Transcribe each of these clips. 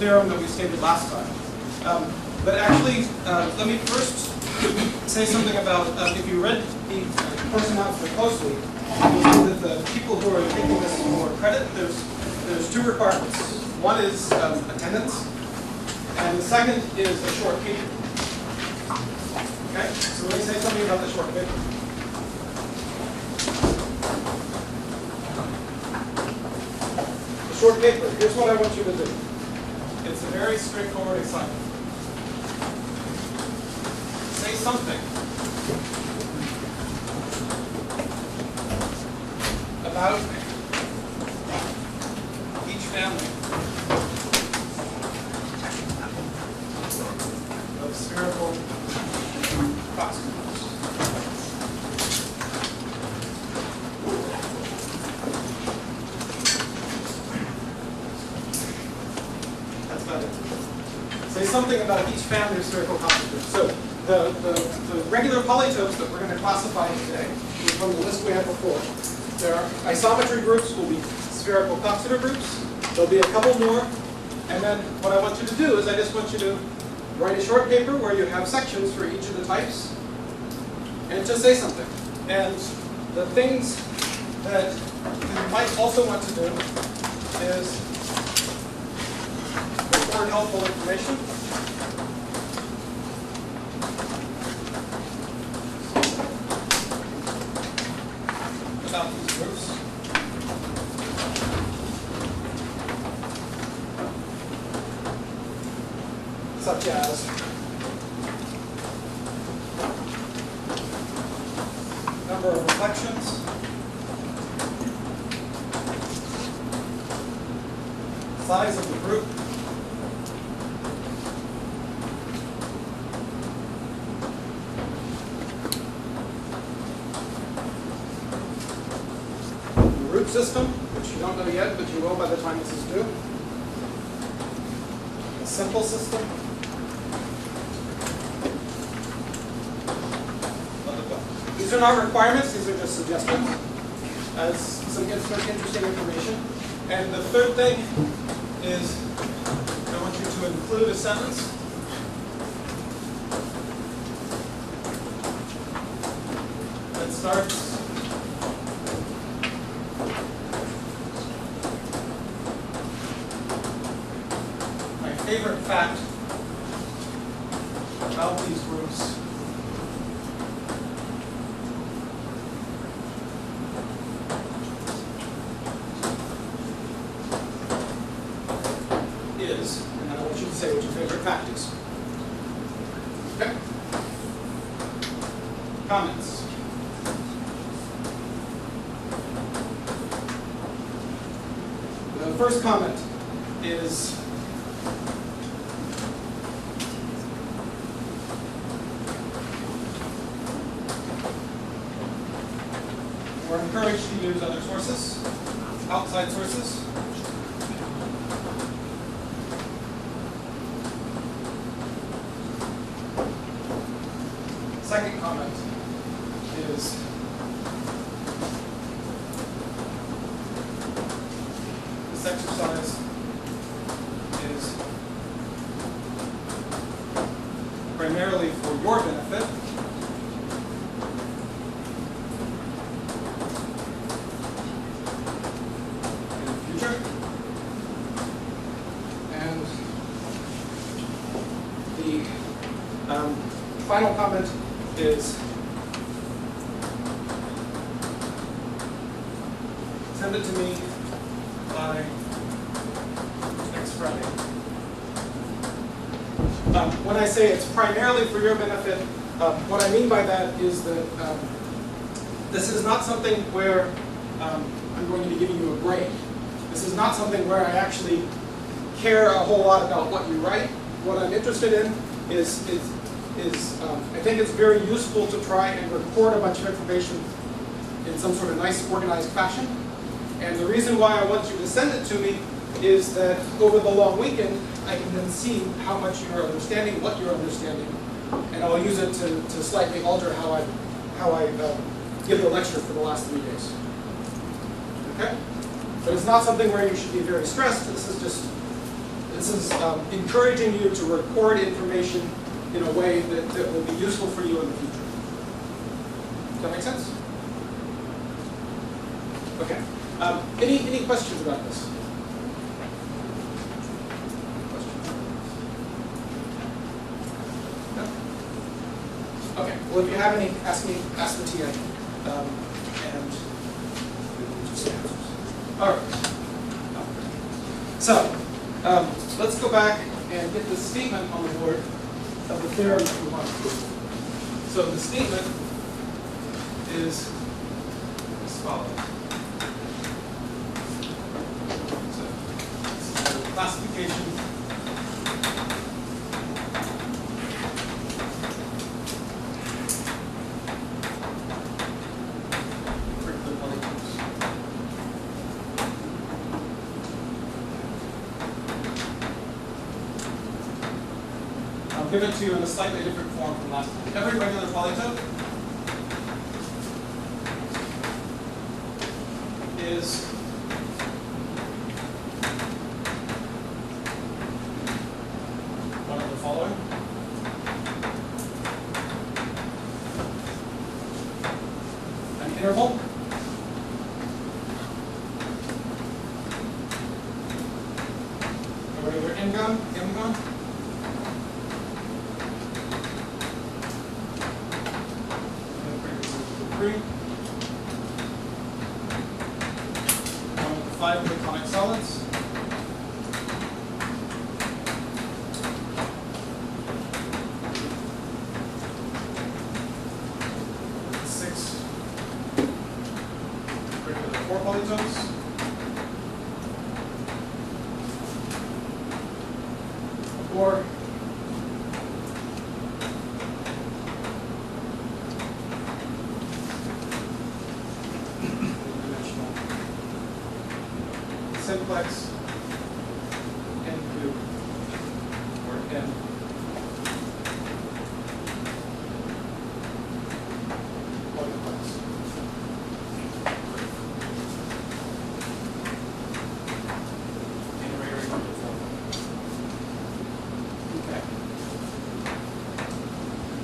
theorem that we stated last time. But actually, let me first say something about, if you read the course announcement closely, you'll see that the people who are taking this for credit, there's two requirements. One is attendance, and the second is a short paper. Okay, so let me say something about the short paper. The short paper, here's what I want you to do. It's a very straightforward assignment. Say something about each family of spherical Coxeters. That's about it. Say something about each family of spherical Coxeters. So the regular polytopes that we're going to classify today is from the list we had before. Their isometry groups will be spherical Coxeter groups. There'll be a couple more. And then what I want you to do is I just want you to write a short paper where you have sections for each of the types and just say something. And the things that you might also want to do is record helpful information. About these groups. Such as number of reflections, size of the group, root system, which you don't know yet, but you will by the time this is due. A simple system. These are not requirements, these are just suggestions as some interesting information. And the third thing is I want you to include a sentence that starts favorite fact about these groups is, and I want you to say what your favorite fact is. Okay? Comments? The first comment is we're encouraged to use other sources, outside sources. Second comment is this exercise is primarily for your benefit. Final comment is send it to me by next Friday. When I say it's primarily for your benefit, what I mean by that is that this is not something where I'm going to be giving you a grade. This is not something where I actually care a whole lot about what you write. What I'm interested in is I think it's very useful to try and record a bunch of information in some sort of nice organized fashion. And the reason why I want you to send it to me is that over the long weekend, I can then see how much you're understanding, what you're understanding, and I'll use it to slightly alter how I give the lecture for the last 3 days. Okay? But it's not something where you should be very stressed. This This is encouraging you to record information in a way that will be useful for you in the future. Does that make sense? Okay. Any questions about this? No? Okay. Well, if you have any, ask the TA. And just answers. All right. So let's go back and get the statement on the board of the theorem that we want to prove. So the statement is as follows. So this is the classification for the polytopes. I'll give it to you in a slightly different form from last time. Every regular polytope is one of the following. An interval. A regular n-gon. One of the 5 platonic solids. The 6 regular 4 polytopes. Or simplex n cube or n polytopes. Okay.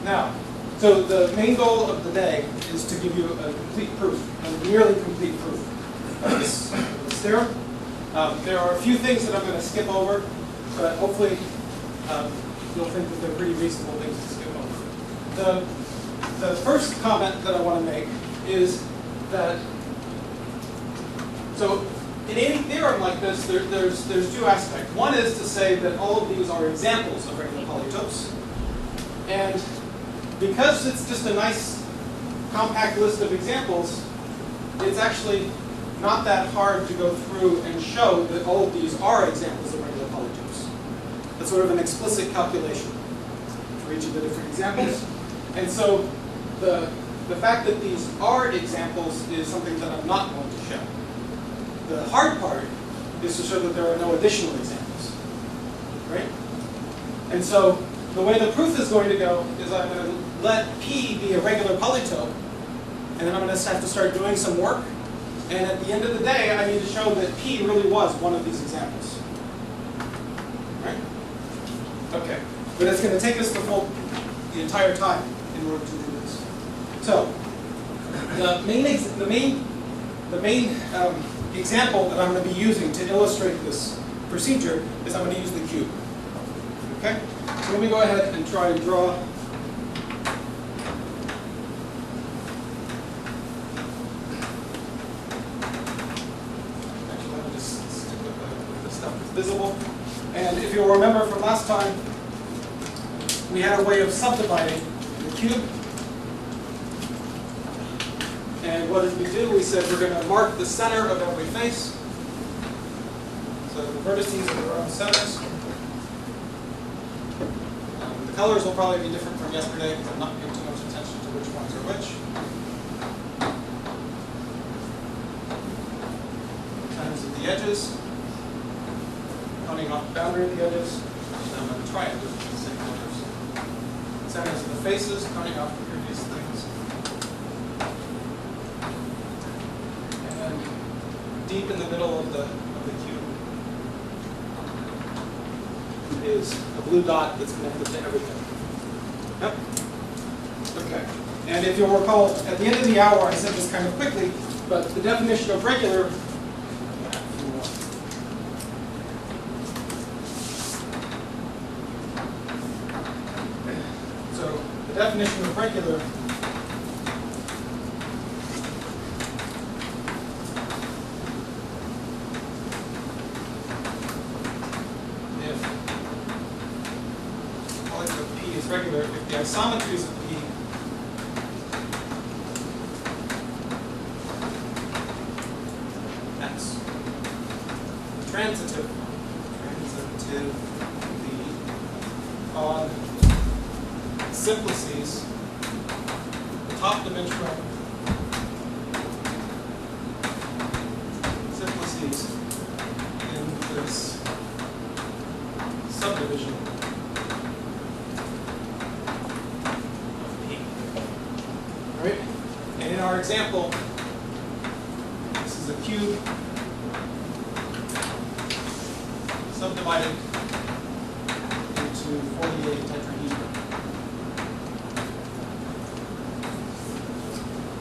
Now, so the main goal of the day is to give you a complete proof, a nearly complete proof of this theorem. There are a few things that I'm going to skip over, but hopefully you'll think that they're pretty reasonable things to skip over. The first comment that I want to make is that, so in any theorem like this, there's 2 aspects. One is to say that all of these are examples of regular polytopes. And because it's just a nice compact list of examples, it's actually not that hard to go through and show that all of these are examples of regular polytopes. That's sort of an explicit calculation for each of the different examples. And so the fact that these are examples is something that I'm not going to show. The hard part is to show that there are no additional examples, right? And so the way the proof is going to go is I'm going to let P be a regular polytope, and then I'm going to have to start doing some work. And at the end of the day, I need to show that P really was one of these examples. Right? Okay. But it's going to take us the entire time in order to do this. So the main example that I'm going to be using to illustrate this procedure is I'm going to use the cube. Okay? So let me go ahead and try and draw. Visible. And if you'll remember from last time, we had a way of subdividing the cube. And what did we do? We said we're going to mark the center of every face. So the vertices are their own centers. The colors will probably be different from yesterday because I'm not paying too much attention to which ones are which. Times of the edges. Counting off the boundary of the edges, and I'm going to try it with the same colors. Centers of the faces, counting off the previous things. And then deep in the middle of the cube. is a blue dot that's connected to everything. Yep. Okay. And if you'll recall, at the end of the hour, I said this kind of quickly, but the definition of regular. So the definition of regular regular if the isometries of P X transitive V on simplices, the top dimensional simplices in this subdivision. And in our example, this is a cube subdivided into 48 tetrahedron.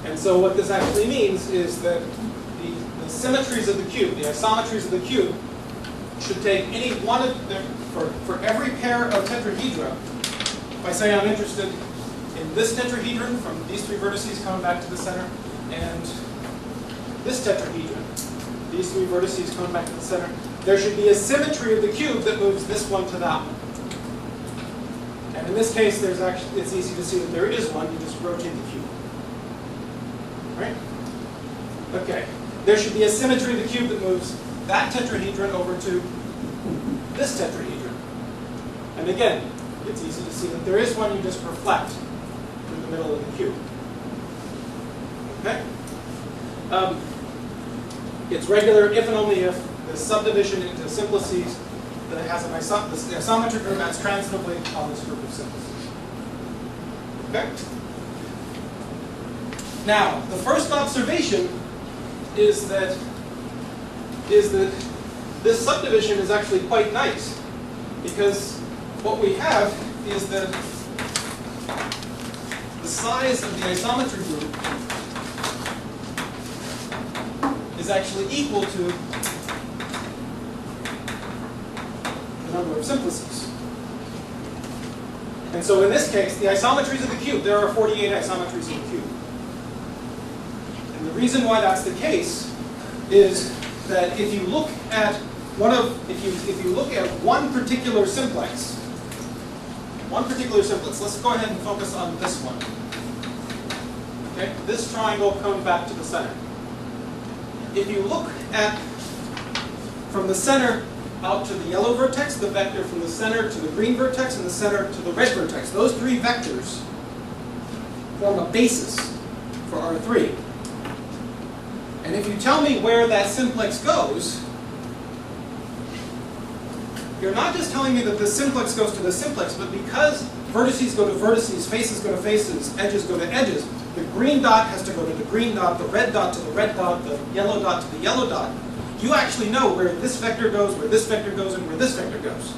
And so what this actually means is that the symmetries of the cube, the isometries of the cube, should take any one of them, for every pair of tetrahedra. If I say I'm interested in this tetrahedron from these three vertices coming back to the center, and this tetrahedron, these three vertices coming back to the center, there should be a symmetry of the cube that moves this one to that one. And in this case, there's actually, it's easy to see that there is one. You just rotate the cube. Right? Okay. There should be a symmetry of the cube that moves that tetrahedron over to this tetrahedron. And again, it's easy to see that there is one. You just reflect through the middle of the cube. Okay? It's regular if and only if the subdivision into simplices that has the isometric group acts transitively on this group of simplices. Okay? Now, the first observation is that this subdivision is actually quite nice, because what we have is that the size of the isometry group is actually equal to the number of simplices. And so in this case, the isometries of the cube, there are 48 isometries of the cube. And the reason why that's the case is that if you look at if you look at one particular simplex, let's go ahead and focus on this one. Okay, this triangle comes back to the center. If you look at from the center out to the yellow vertex, the vector from the center to the green vertex, and the center to the red vertex, those three vectors form a basis for R3. And if you tell me where that simplex goes, you're not just telling me that the simplex goes to the simplex, but because vertices go to vertices, faces go to faces, edges go to edges, the green dot has to go to the green dot, the red dot to the red dot, the yellow dot to the yellow dot. You actually know where this vector goes, where this vector goes, and where this vector goes.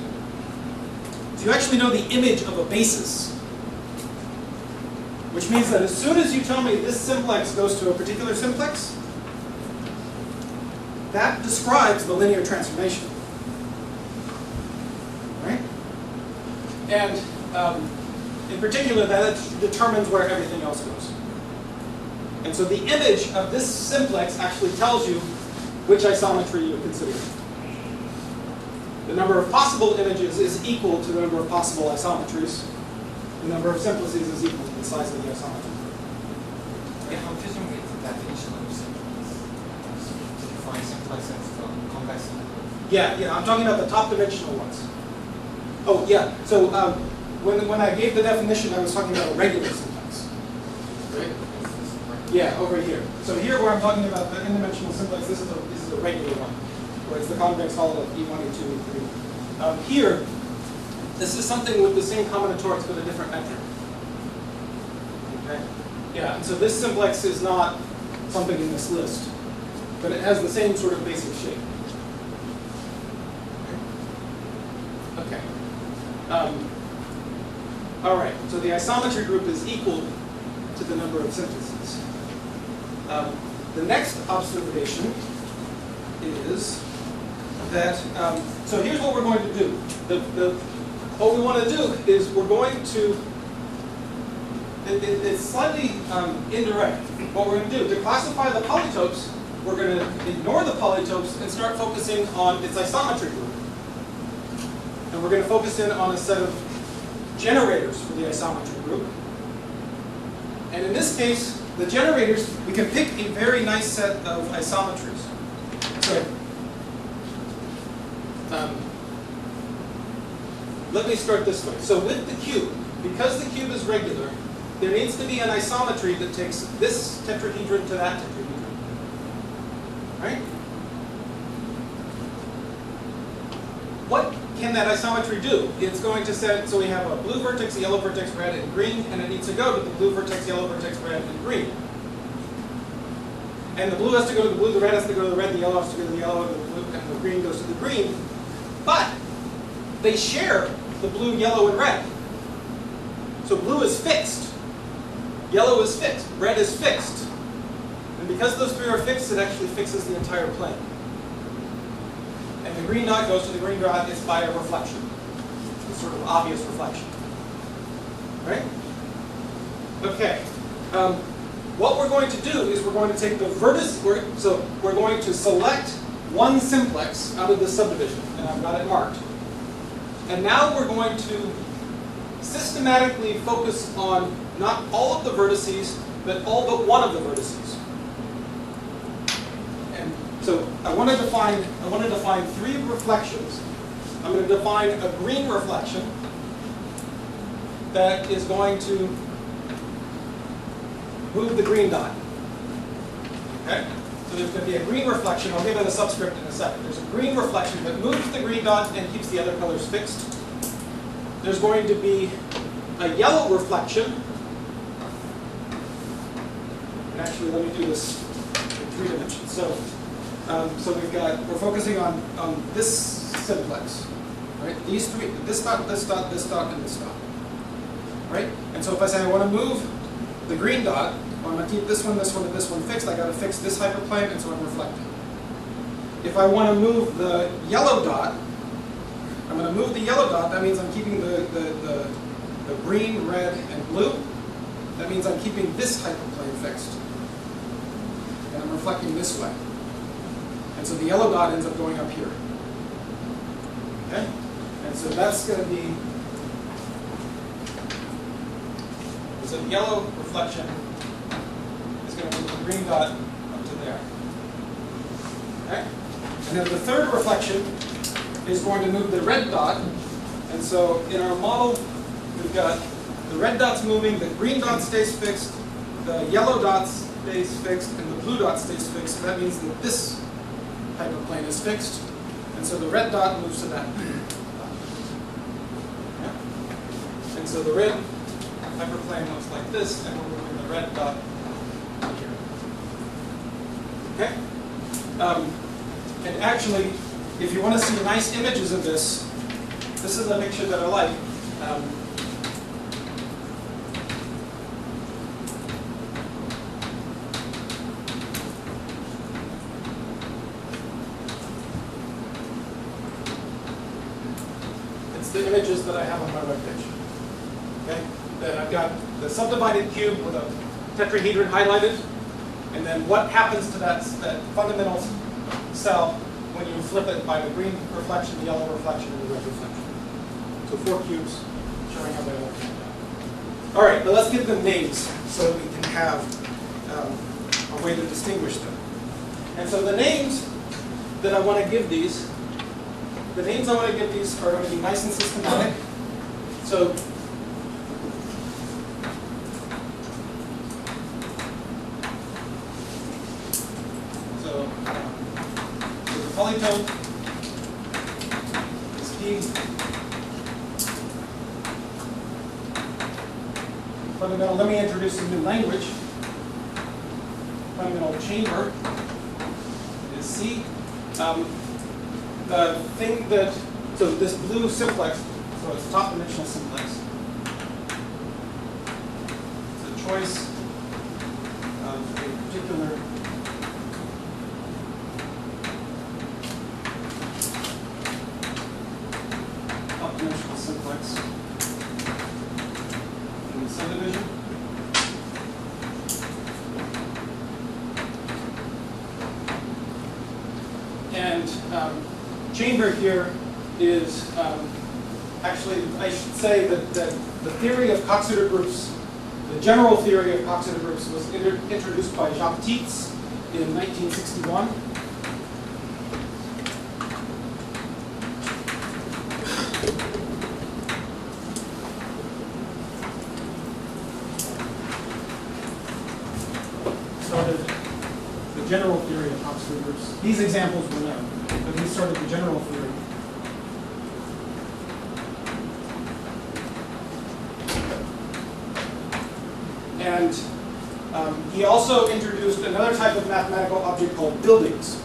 So you actually know the image of a basis. Which means that as soon as you tell me this simplex goes to a particular simplex, that describes the linear transformation. Right? And in particular, that determines where everything else goes. And so the image of this simplex actually tells you which isometry you're considering. The number of possible images is equal to the number of possible isometries. The number of simplices is equal to the size of the isometry. Yeah, confusing with the definition of simplex. Define simplex as convex. Yeah, I'm talking about the top dimensional ones. Oh, yeah. So when I gave the definition, I was talking about a regular simplex. Right? Yeah, over here. So here where I'm talking about the n-dimensional simplex, this is a regular one, where it's the convex hull of E1, E2, E3. Here, this is something with the same combinatorics but a different metric. Okay? Yeah, and so this simplex is not something in this list, but it has the same sort of basic shape. Okay. All right, so the isometry group is equal to the number of syntheses. The next observation is that, so here's what we're going to do. What we want to do is we're going to, it's slightly indirect. What we're going to do, to classify the polytopes, we're going to ignore the polytopes and start focusing on its isometry group. And we're going to focus in on a set of generators for the isometry group. And in this case, the generators, we can pick a very nice set of isometries. So, let me start this way. So with the cube, because the cube is regular, there needs to be an isometry that takes this tetrahedron to that tetrahedron. Right? What can that isometry do? It's going to set, so we have a blue vertex, a yellow vertex, red, and green, and it needs to go to the blue vertex, yellow vertex, red, and green. And the blue has to go to the blue, the red has to go to the red, the yellow has to go to the yellow, and the blue and the green goes to the green. But they share the blue, yellow, and red. So blue is fixed, yellow is fixed, red is fixed. And because those three are fixed, it actually fixes the entire plane. And the green dot goes to the green dot, it's by a reflection. It's sort of obvious reflection. Right? Okay. What we're going to do is we're going to take the vertex, so we're going to select one simplex out of this subdivision, and I've got it marked. And now we're going to systematically focus on not all of the vertices, but all but one of the vertices. And so I want to define three reflections. I'm going to define a green reflection that is going to move the green dot. Okay? So there's going to be a green reflection. I'll give it a subscript in a second. There's a green reflection that moves the green dot and keeps the other colors fixed. There's going to be a yellow reflection. And actually, let me do this in 3 dimensions. So we're focusing on this simplex, right? These three, this dot, this dot, this dot, and this dot, right? And so if I say I want to move the green dot, well, I'm going to keep this one, and this one fixed. I got to fix this hyperplane, and so I'm reflecting. If I want to move the yellow dot, I'm going to move the yellow dot. That means I'm keeping the green, red, and blue. That means I'm keeping this hyperplane fixed, and I'm reflecting this way. And so the yellow dot ends up going up here. Okay, and so that's going to be. So the yellow reflection is going to move the green dot up to there. Okay? And then the third reflection is going to move the red dot. And so in our model, we've got the red dot's moving, the green dot stays fixed, the yellow dot stays fixed, and the blue dot stays fixed. So that means that this hyperplane is fixed. And so the red dot moves to that. Yeah? And so the red hyperplane looks like this, and we're moving the red dot here. Okay? And actually, if you want to see nice images of this, this is a picture that I like. It's the images that I have on my webpage. Okay? Then I've got the subdivided cube with a tetrahedron highlighted, and then what happens to that fundamental cell when you flip it by the green reflection, the yellow reflection, and the red reflection. So 4 cubes showing how they work. All right, but let's give them names so we can have a way to distinguish them. And so the names that I want to give these, are going to be nice and systematic. So the polytope is key. Fundamental, let me introduce a new language. Fundamental chamber is C. The thing that, so this blue simplex, so So it's top dimensional simplex. It's a choice of a particular top dimensional simplex in the subdivision. And chamber here is actually, I should say that the theory of Coxeter groups, the general theory of Coxeter groups was introduced by Jacques Tietz in 1961. Started the general theory of Coxeter groups. These examples were known, but he started the general theory. And he also introduced another type of mathematical object called buildings.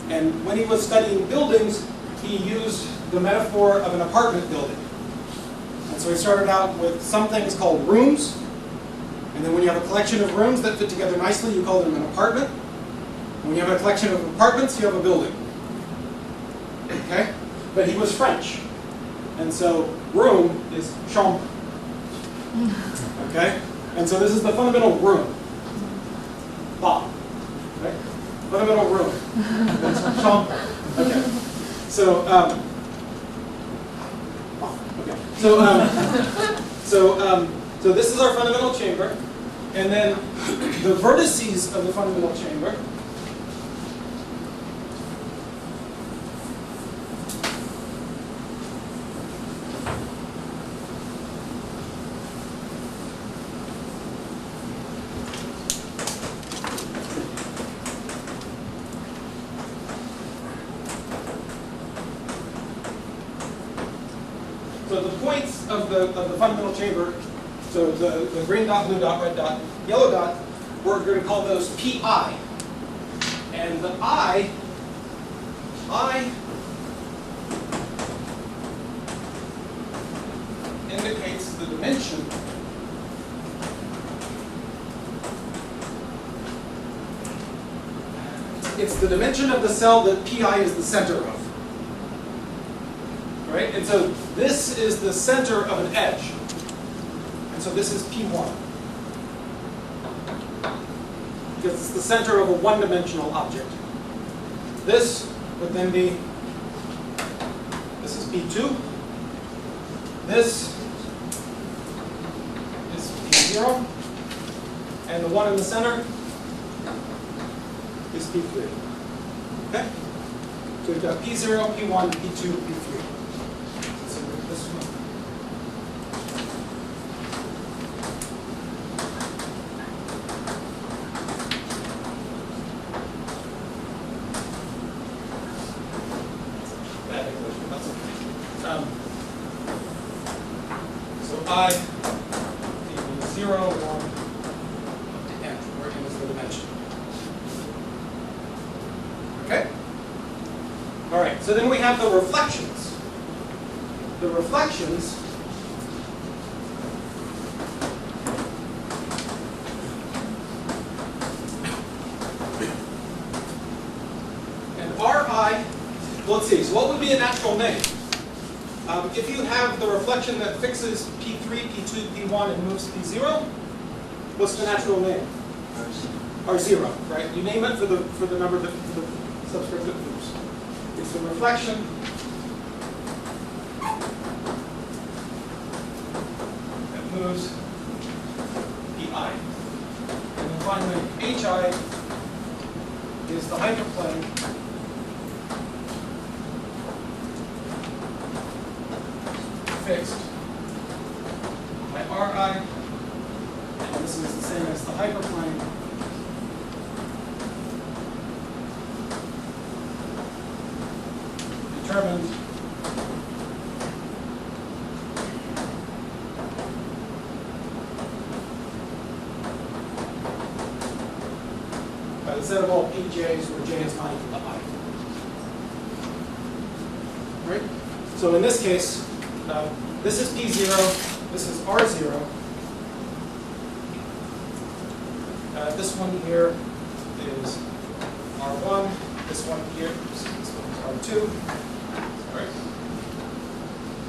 And when he was studying buildings, he used the metaphor of an apartment building. And so he started out with some things called rooms. And then when you have a collection of rooms that fit together nicely, you call them an apartment. When you have a collection of apartments, you have a building. Okay? But he was French. And so room is chambre. Okay? And so this is the fundamental room. Ba. Right? Fundamental room. That's chambre. Okay. So, so this is our fundamental chamber. And then the vertices of the fundamental chamber so the points of the fundamental chamber, so the green dot, blue dot, red dot, yellow dot, we're going to call those pi. And the I indicates the dimension it's the dimension of the cell that pi is the center of. Right? And so this is the center of an edge. And so this is P1. Because it's the center of a one-dimensional object. This would then be, this is P2. This is P0. And the one in the center is P3. Okay? So we've got P0, P1, P2, P3. So this one. So I equals 0, 1, up to n, where n is the dimension. Okay? All right, so then we have the reflections. The reflections and Ri, well, let's see, so what would be a natural name? If you have the reflection that fixes P3, P2, P1, and moves P0, what's the natural name? R0, right? You name it for the number that the subscript that moves. It's the reflection that moves Pi. And then finally, Hi is the hyperplane fixed by Ri, and this is the same as the hyperplane determined by the set of all pj's where j is not equal to I. Right? So in this case, This is P0, this is R0. This one here is R1, this one here, this one is R2. Sorry.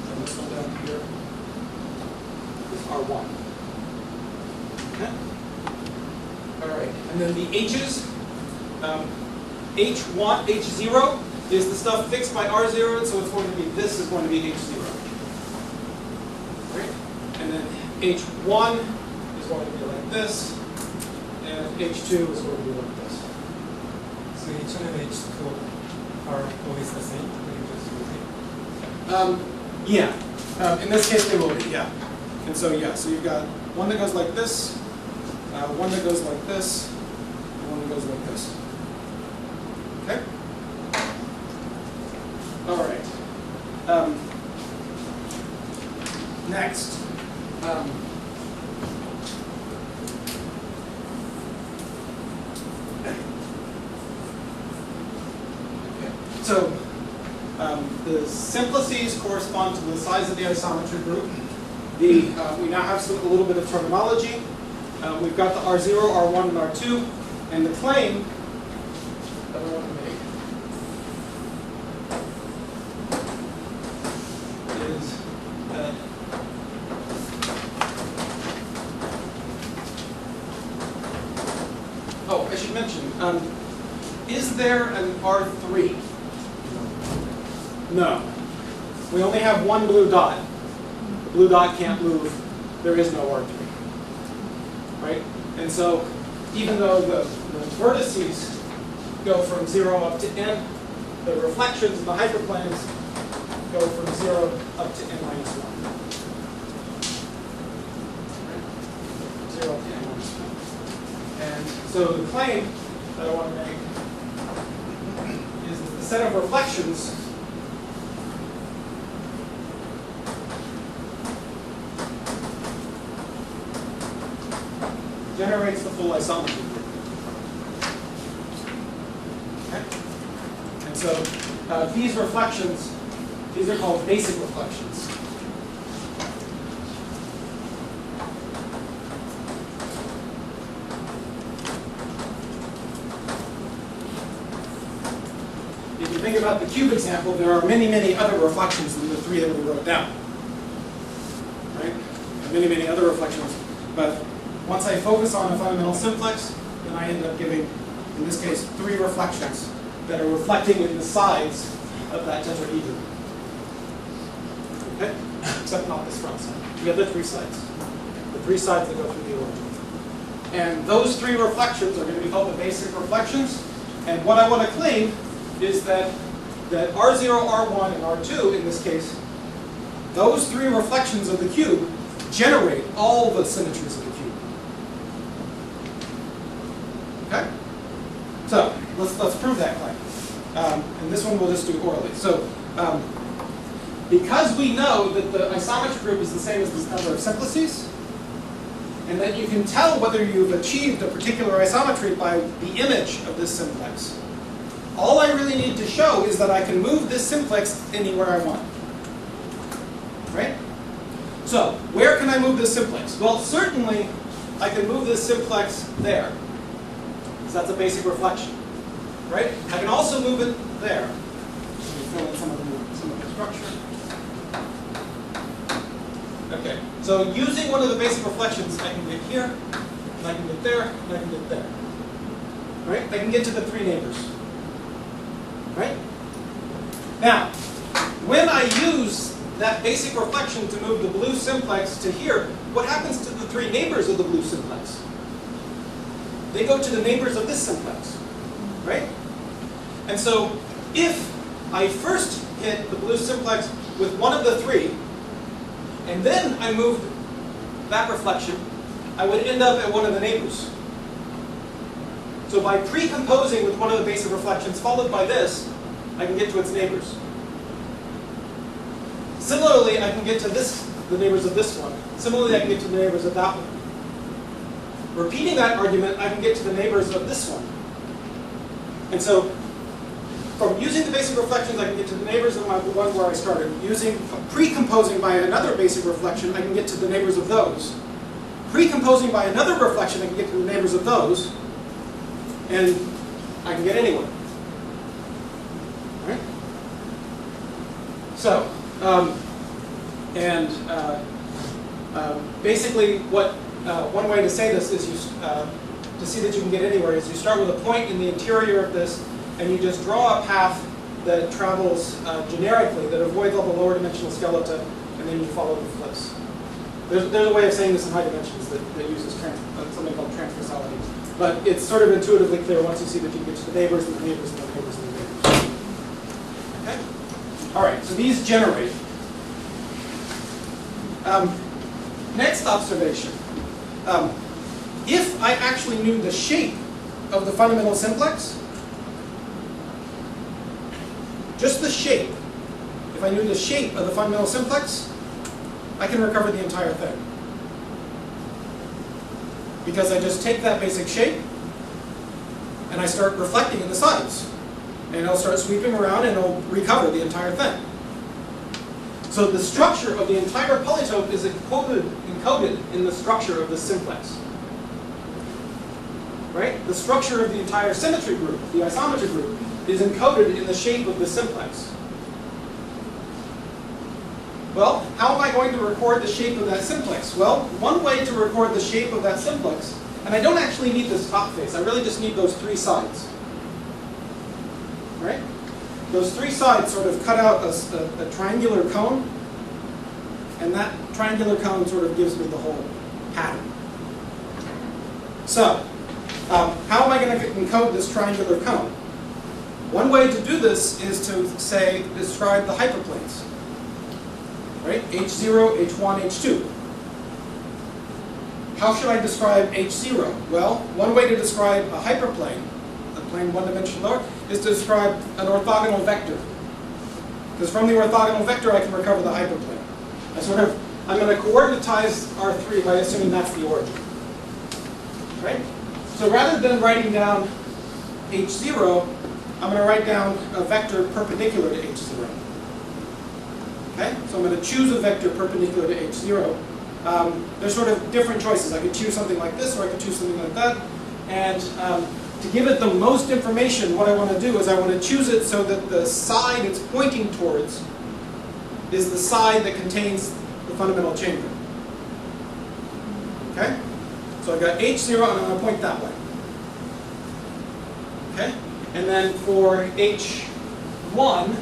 And this one down here is R1. Okay. All right, and then the H's, H1, H0 is the stuff fixed by R0, so it's going to be, this is going to be H0. Right? And then H1 is going to be like this, and H2 is going to be like this. So H1 and H2 are always the same? Yeah. In this case, they will be, yeah. And so, yeah, so you've got one that goes like this, one that goes like this, and one that goes like this. Okay? All right. Next. So, the simplices correspond to the size of the isometry group. We now have a little bit of terminology. We've got the R0, R1, and R2, and the claim that I want to make is that oh, I should mention, is there an R3? No. We only have one blue dot. The blue dot can't move. There is no R3. Right? And so, even though the vertices go from 0 up to n, the reflections in the hyperplanes go from 0 up to n minus 1. Right? 0 up to n minus 1. And so the claim that I want to make is that the set of reflections generates the full isometry group. Okay? And so these reflections, these are called basic reflections. If you think about the cube example, there are many, many other reflections than the three that we wrote down. Right? Many, many other reflections. But once I focus on a fundamental simplex, then I end up giving, in this case, 3 reflections that are reflecting in the sides of that tetrahedron. Okay? Except not this front side. The other 3 sides. The 3 sides that go through the order. And those 3 reflections are going to be called the basic reflections. And what I want to claim is that R0, R1, and R2, in this case, those 3 reflections of the cube generate all the symmetries of the cube. Okay? So, let's prove that claim. And this one we'll just do orally. So, because we know that the isometry group is the same as the number of simplices, and that you can tell whether you've achieved a particular isometry by the image of this simplex, all I really need to show is that I can move this simplex anywhere I want. Right? So, where can I move this simplex? Well, certainly, I can move this simplex there. So that's a basic reflection. Right? I can also move it there. Let me fill in some of the structure. Okay. So using one of the basic reflections, I can get here, and I can get there, and I can get there. Right? I can get to the 3 neighbors. Right? Now, when I use that basic reflection to move the blue simplex to here, what happens to the 3 neighbors of the blue simplex? They go to the neighbors of this simplex. Right? And so, if I first hit the blue simplex with one of the 3, and then I moved that reflection, I would end up at one of the neighbors. So by precomposing with one of the basic reflections followed by this, I can get to its neighbors. Similarly, I can get to the neighbors of this one. Similarly, I can get to the neighbors of that one. Repeating that argument, I can get to the neighbors of this one. And so from using the basic reflections, I can get to the neighbors of the one where I started. Using pre-composing by another basic reflection, I can get to the neighbors of those. Pre-composing by another reflection, I can get to the neighbors of those. And I can get anywhere. Right? So, basically, what one way to say this is to see that you can get anywhere is you start with a point in the interior of this, and you just draw a path that travels generically, that avoids all the lower dimensional skeleton, and then you follow the flips. There's a way of saying this in high dimensions that uses something called transversality. But it's sort of intuitively clear once you see that you get to the neighbors and the neighbors and the neighbors and the neighbors. Okay? All right, so these generate. Next observation. If I actually knew the shape of the fundamental simplex, just the shape, if I knew the shape of the fundamental simplex, I can recover the entire thing. Because I just take that basic shape, and I start reflecting in the sides. And I'll start sweeping around, and it'll recover the entire thing. So the structure of the entire polytope is encoded in the structure of the simplex. Right? The structure of the entire symmetry group, the isometry group, is encoded in the shape of the simplex. Well, how am I going to record the shape of that simplex? Well, one way to record the shape of that simplex, and I don't actually need this top face, I really just need those three sides. Right? Those three sides sort of cut out a triangular cone, and that triangular cone sort of gives me the whole pattern. So, how am I going to encode this triangular cone? One way to do this is to, say, describe the hyperplanes. Right? H0, H1, H2. How should I describe H0? Well, one way to describe a hyperplane, a plane one dimension lower, is to describe an orthogonal vector. Because from the orthogonal vector, I can recover the hyperplane. I'm going to coordinatize R3 by assuming that's the origin. Right? So rather than writing down H0, I'm going to write down a vector perpendicular to H0. Okay? So I'm going to choose a vector perpendicular to H0. There's sort of different choices. I could choose something like this, or I could choose something like that. And to give it the most information, what I want to do is I want to choose it so that the side it's pointing towards is the side that contains the fundamental chamber. Okay? So I've got H0, and I'm going to point that way. Okay? And then for H1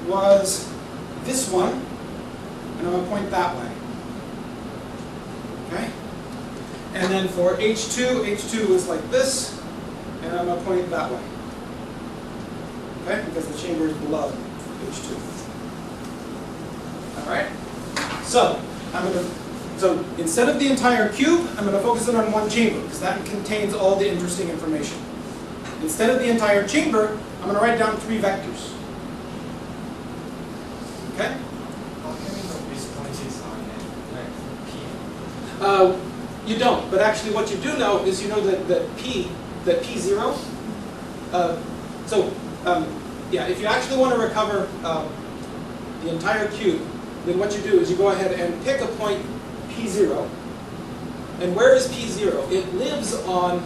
was this one, and I'm going to point that way. Okay? And then for H2 is like this, and I'm going to point that way. Okay? Because the chamber is below H2. All right? So instead of the entire cube, I'm going to focus it on one chamber, because that contains all the interesting information. Instead of the entire chamber, I'm going to write down three vectors. Okay? How can we know which points are P? You don't, but actually what you do know is you know that P0, yeah, if you actually want to recover the entire cube, then what you do is you go ahead and pick a point P0. And where is P0? It lives on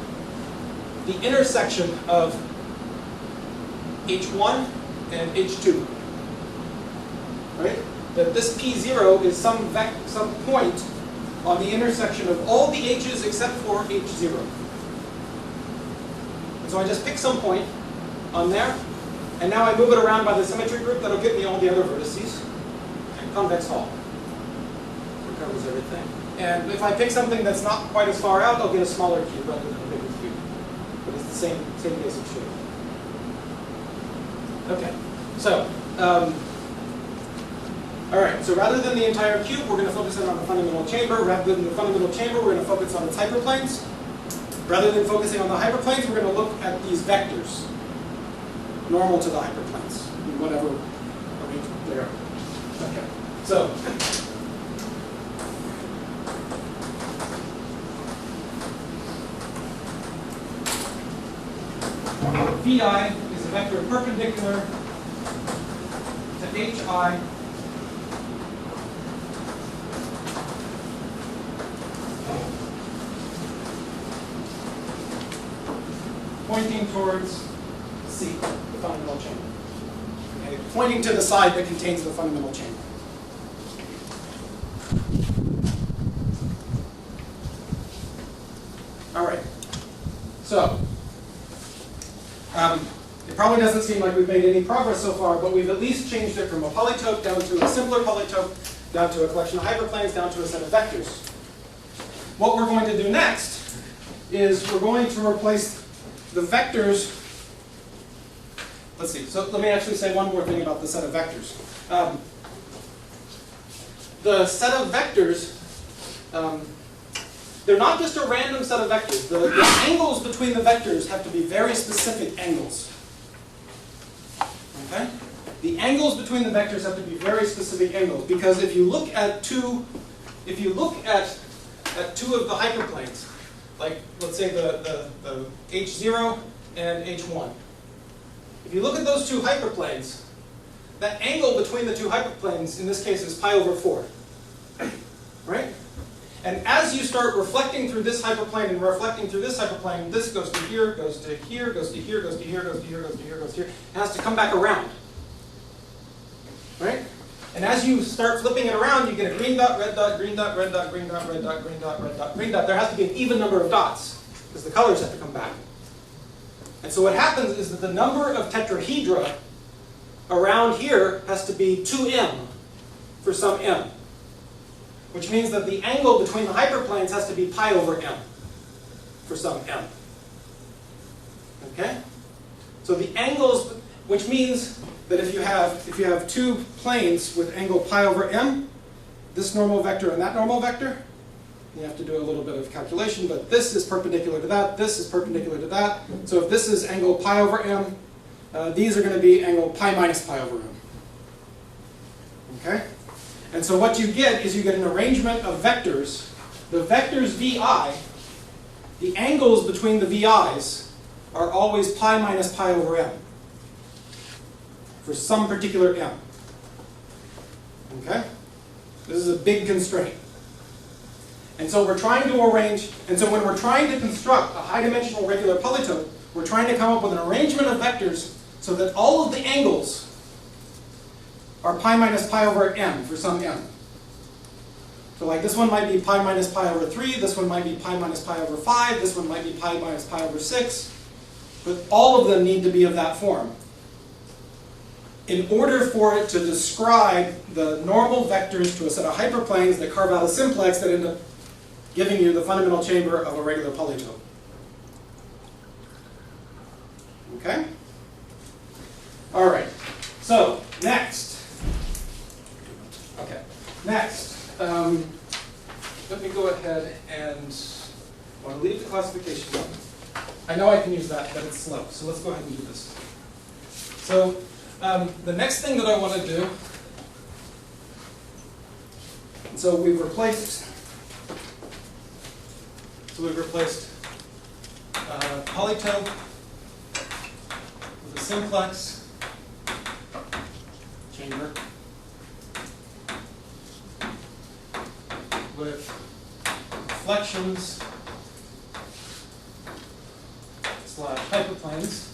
the intersection of H1 and H2. Right? That this P0 is some point on the intersection of all the H's except for H0. And so I just pick some point on there, and now I move it around by the symmetry group. That'll give me all the other vertices. And convex Hall recovers everything. And if I pick something that's not quite as far out, I'll get a smaller cube rather than a bigger cube. But it's the same basic shape. Okay, so all right, so rather than the entire cube, we're going to focus in on the fundamental chamber. Rather than the fundamental chamber, we're going to focus on its hyperplanes. Rather than focusing on the hyperplanes, we're going to look at these vectors, normal to the hyperplanes, in whatever arrangement they are. Okay, so VI is a vector perpendicular to HI pointing towards C, the fundamental chain. Okay? Pointing to the side that contains the fundamental chain. All right. So, it probably doesn't seem like we've made any progress so far, but we've at least changed it from a polytope down to a simpler polytope, down to a collection of hyperplanes, down to a set of vectors. What we're going to do next is we're going to replace the vectors. Let's see. So let me actually say one more thing about the set of vectors. The set of vectors, they're not just a random set of vectors. The angles between the vectors have to be very specific angles. Okay? The angles between the vectors have to be very specific angles, because if you look at two of the hyperplanes, like let's say the H0 and H1. If you look at those two hyperplanes, that angle between the two hyperplanes in this case is pi over 4. Right? And as you start reflecting through this hyperplane and reflecting through this hyperplane, this goes to here, goes to here, goes to here, goes to here, goes to here, goes to here, goes to here. It has to come back around. Right? And as you start flipping it around, you get a green dot, red dot, green dot, red dot, green dot, red dot, green dot, red dot, green dot. There has to be an even number of dots, because the colors have to come back. And so what happens is that the number of tetrahedra around here has to be 2m for some m. Which means that the angle between the hyperplanes has to be pi over m for some m. Okay? So the angles, which means that if you have two planes with angle pi over m, this normal vector and that normal vector, you have to do a little bit of calculation, but this is perpendicular to that, this is perpendicular to that. So if this is angle pi over m, these are going to be angle pi minus pi over m. Okay? And so what you get is you get an arrangement of vectors. The vectors vi, the angles between the vi's are always pi minus pi over m for some particular m. Okay? This is a big constraint. And so we're trying to arrange, and so when we're trying to construct a high-dimensional regular polytope, we're trying to come up with an arrangement of vectors so that all of the angles are pi minus pi over m for some m. So like this one might be pi minus pi over 3, this one might be pi minus pi over 5, this one might be pi minus pi over 6, but all of them need to be of that form. In order for it to describe the normal vectors to a set of hyperplanes that carve out a simplex that end up giving you the fundamental chamber of a regular polytope. Okay? All right. So, next. Okay. Next. Let me go ahead and I want to leave the classification up. I know I can use that, but it's slow. So let's go ahead and do this. So the next thing that I want to do, so we've replaced polytope with a simplex chamber with reflections / hyperplanes.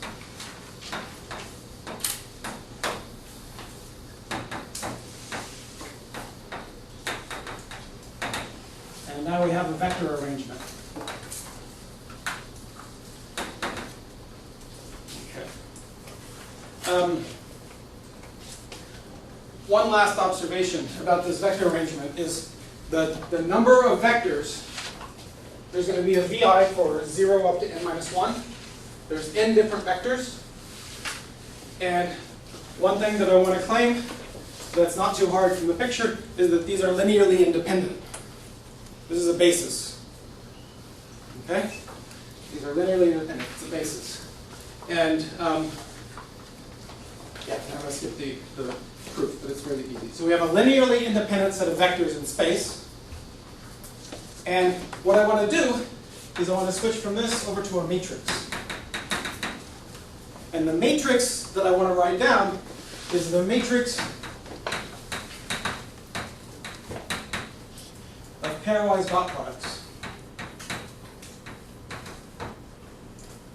And now we have a vector arrangement. Okay. One last observation about this vector arrangement is the number of vectors. There's going to be a vi for 0 up to n minus 1. There's n different vectors. And one thing that I want to claim that's not too hard from the picture is that these are linearly independent. This is a basis. Okay? These are linearly independent. It's a basis. And yeah, I'm going to skip the proof, but it's really easy. So we have a linearly independent set of vectors in space. And what I want to do is I want to switch from this over to a matrix. And the matrix that I want to write down is the matrix of pairwise dot products.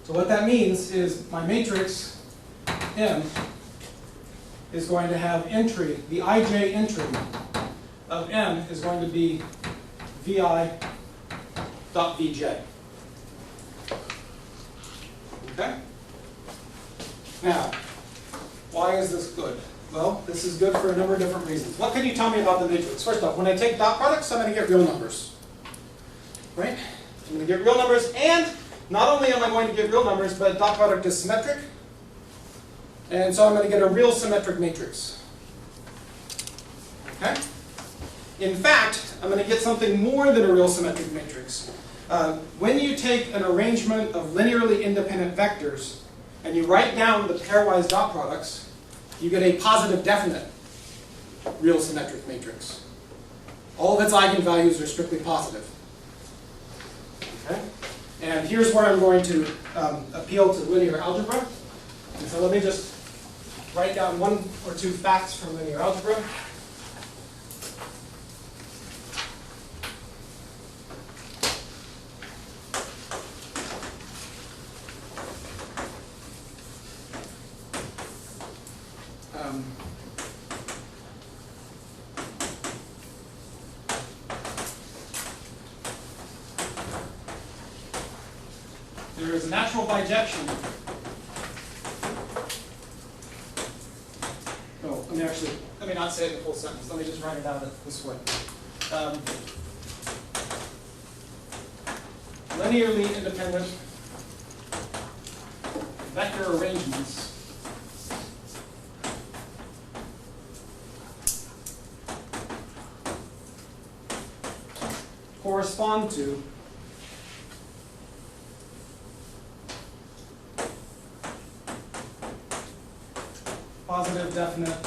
So what that means is my matrix M is going to have entry, the ij entry of M is going to be vi dot vj. Okay? Now, why is this good? Well, this is good for a number of different reasons. What can you tell me about the matrix? First off, when I take dot products, I'm going to get real numbers. Right? I'm going to get real numbers, and not only am I going to get real numbers, but dot product is symmetric. And so I'm going to get a real symmetric matrix. Okay? In fact, I'm going to get something more than a real symmetric matrix. When you take an arrangement of linearly independent vectors and you write down the pairwise dot products, you get a positive definite real symmetric matrix. All of its eigenvalues are strictly positive. Okay? And here's where I'm going to appeal to linear algebra. And so let me just write down one or two facts from linear algebra. There is a natural bijection. Oh, let me not say it in the full sentence. Let me just write it out this way. Linearly independent vector arrangements correspond to positive definite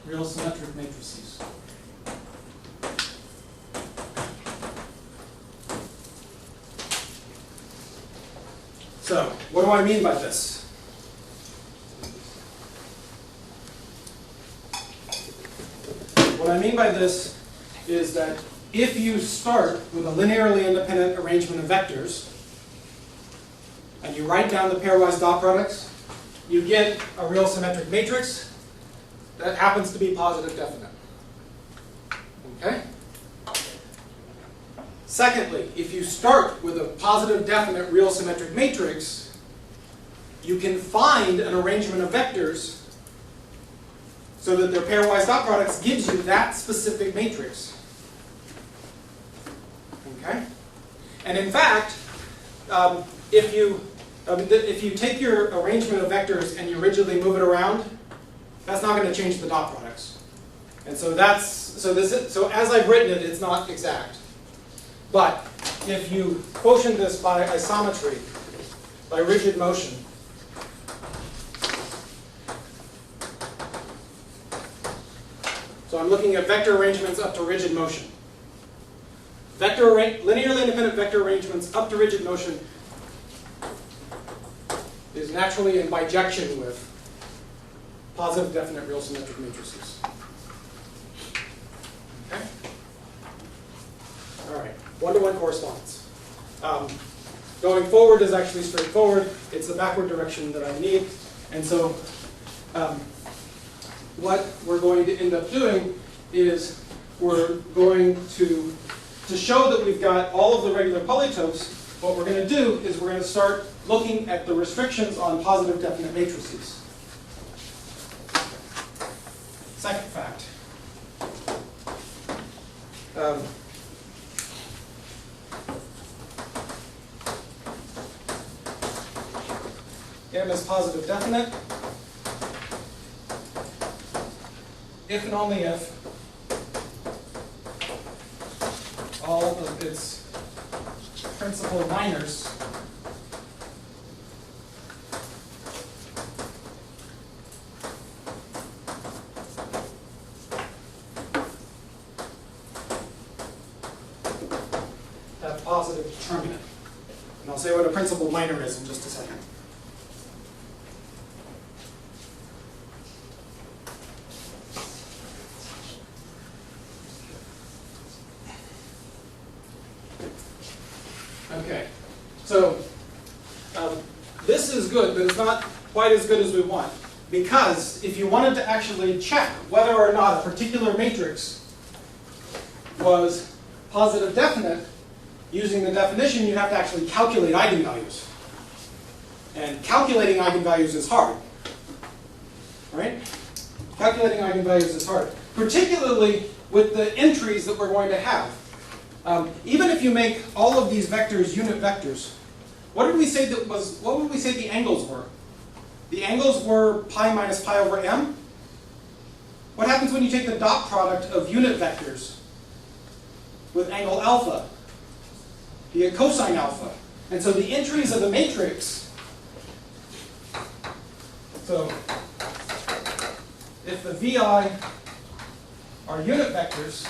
real symmetric matrices. So, what do I mean by this? What I mean by this is that if you start with a linearly independent arrangement of vectors, and you write down the pairwise dot products, you get a real symmetric matrix that happens to be positive definite. Okay? Secondly, if you start with a positive definite real symmetric matrix, you can find an arrangement of vectors so that their pairwise dot products gives you that specific matrix. Okay? And in fact, if you take your arrangement of vectors and you rigidly move it around, that's not going to change the dot products. And so so as I've written it, it's not exact. But if you quotient this by isometry, by rigid motion, so I'm looking at vector arrangements up to rigid motion. Linearly independent vector arrangements up to rigid motion is naturally in bijection with positive definite real symmetric matrices. Okay? All right, one-to-one correspondence. Going forward is actually straightforward. It's the backward direction that I need. And so what we're going to end up doing is we're going to show that we've got all of the regular polytopes, what we're going to do is we're going to start looking at the restrictions on positive definite matrices. Second fact. M is positive definite if and only if all of its principal minors have positive determinant. And I'll say what a principal minor is in just a second. Okay, so this is good, but it's not quite as good as we want. Because if you wanted to actually check whether or not a particular matrix was positive definite, using the definition, you'd have to actually calculate eigenvalues. And calculating eigenvalues is hard. Right? Calculating eigenvalues is hard. Particularly with the entries that we're going to have. Even if you make all of these vectors unit vectors, what would we say the angles were? The angles were pi minus pi over m. What happens when you take the dot product of unit vectors with angle alpha? You get cosine alpha. And so the entries of the matrix, so if the VI are unit vectors,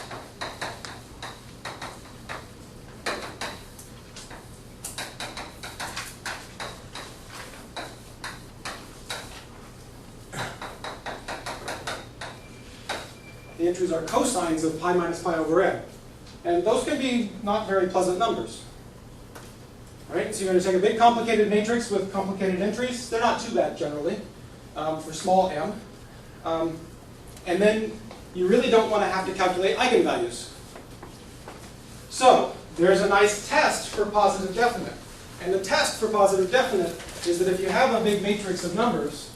the entries are cosines of pi minus pi over m. And those can be not very pleasant numbers. Right? So you're going to take a big complicated matrix with complicated entries. They're not too bad generally for small m. And then you really don't want to have to calculate eigenvalues. So there's a nice test for positive definite. And the test for positive definite is that if you have a big matrix of numbers,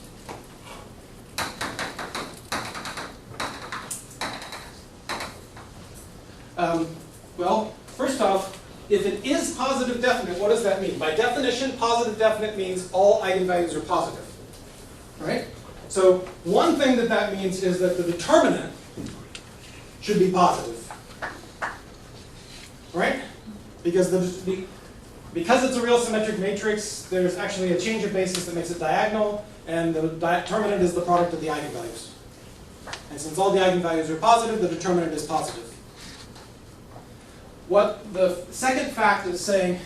well, first off, if it is positive definite, what does that mean? By definition, positive definite means all eigenvalues are positive. Right? So one thing that means is that the determinant should be positive. Right? Because it's a real symmetric matrix, there's actually a change of basis that makes it diagonal, and the determinant is the product of the eigenvalues. And since all the eigenvalues are positive, the determinant is positive. What the second fact is saying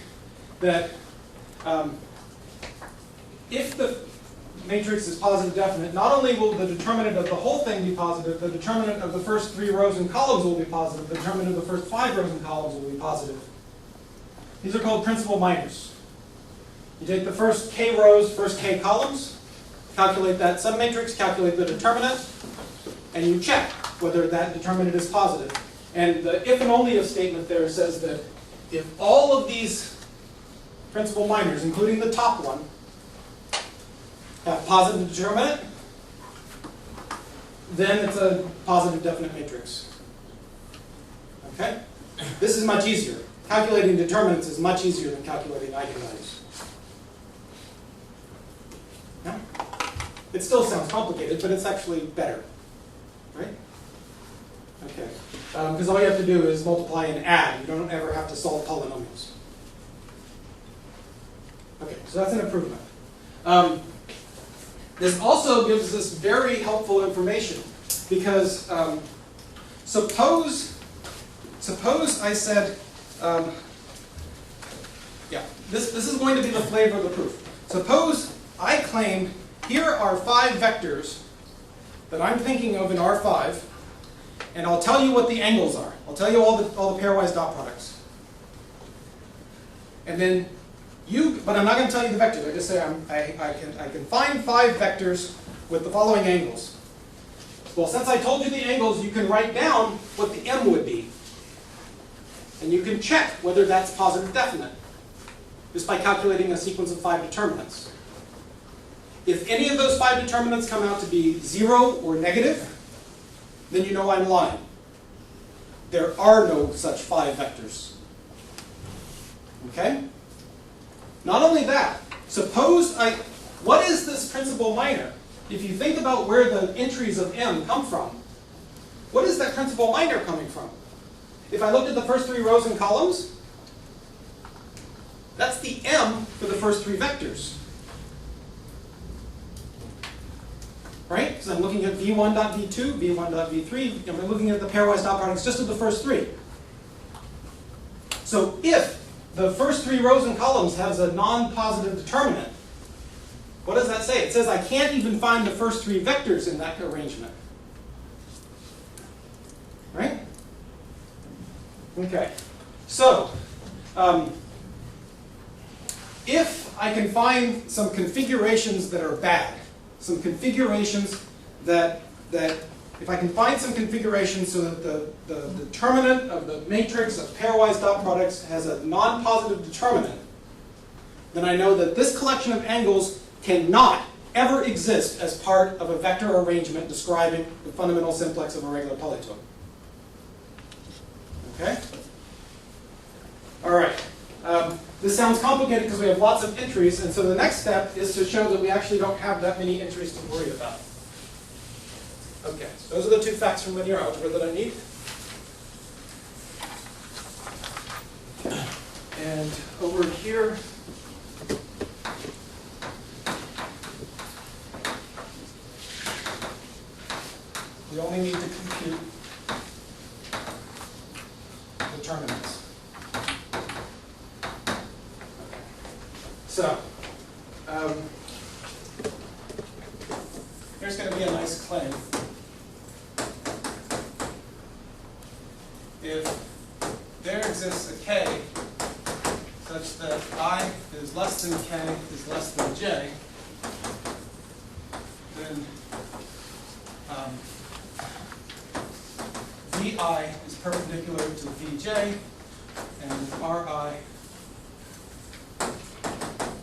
that if the matrix is positive definite, not only will the determinant of the whole thing be positive, the determinant of the first 3 rows and columns will be positive, the determinant of the first 5 rows and columns will be positive. These are called principal minors. You take the first k rows, first k columns, calculate that submatrix, calculate the determinant, and you check whether that determinant is positive. And the if and only if statement there says that if all of these principal minors, including the top one, have positive determinant, then it's a positive definite matrix. Okay? This is much easier. Calculating determinants is much easier than calculating eigenvalues. Yeah? It still sounds complicated, but it's actually better. Right? Okay. Because all you have to do is multiply and add. You don't ever have to solve polynomials. Okay, so that's an improvement. This also gives us very helpful information because suppose I said, this is going to be the flavor of the proof. Suppose I claim here are 5 vectors that I'm thinking of in R5. And I'll tell you what the angles are. I'll tell you all the pairwise dot products. And then but I'm not going to tell you the vectors. I just say I can find 5 vectors with the following angles. Well, since I told you the angles, you can write down what the m would be. And you can check whether that's positive definite just by calculating a sequence of 5 determinants. If any of those 5 determinants come out to be 0 or negative, then you know I'm lying. There are no such 5 vectors. Okay? Not only that, what is this principal minor? If you think about where the entries of m come from, what is that principal minor coming from? If I looked at the first 3 rows and columns, that's the m for the first 3 vectors. Right? Because I'm looking at v1.v2, v1.v3, and we're looking at the pairwise dot products just of the first 3. So if the first 3 rows and columns has a non-positive determinant, what does that say? It says I can't even find the first 3 vectors in that arrangement. Right? Okay. So, if I can find some configurations that are bad, some configurations that if I can find some configurations so that the determinant of the matrix of pairwise dot products has a non-positive determinant, then I know that this collection of angles cannot ever exist as part of a vector arrangement describing the fundamental simplex of a regular polytope. Okay? All right. This sounds complicated because we have lots of entries, and so the next step is to show that we actually don't have that many entries to worry about. Okay, so those are the 2 facts from linear algebra that I need. And over here, we only need to compute determinants. So, here's going to be a nice claim. If there exists a k such that I is less than k is less than j, then vi is perpendicular to vj, and ri,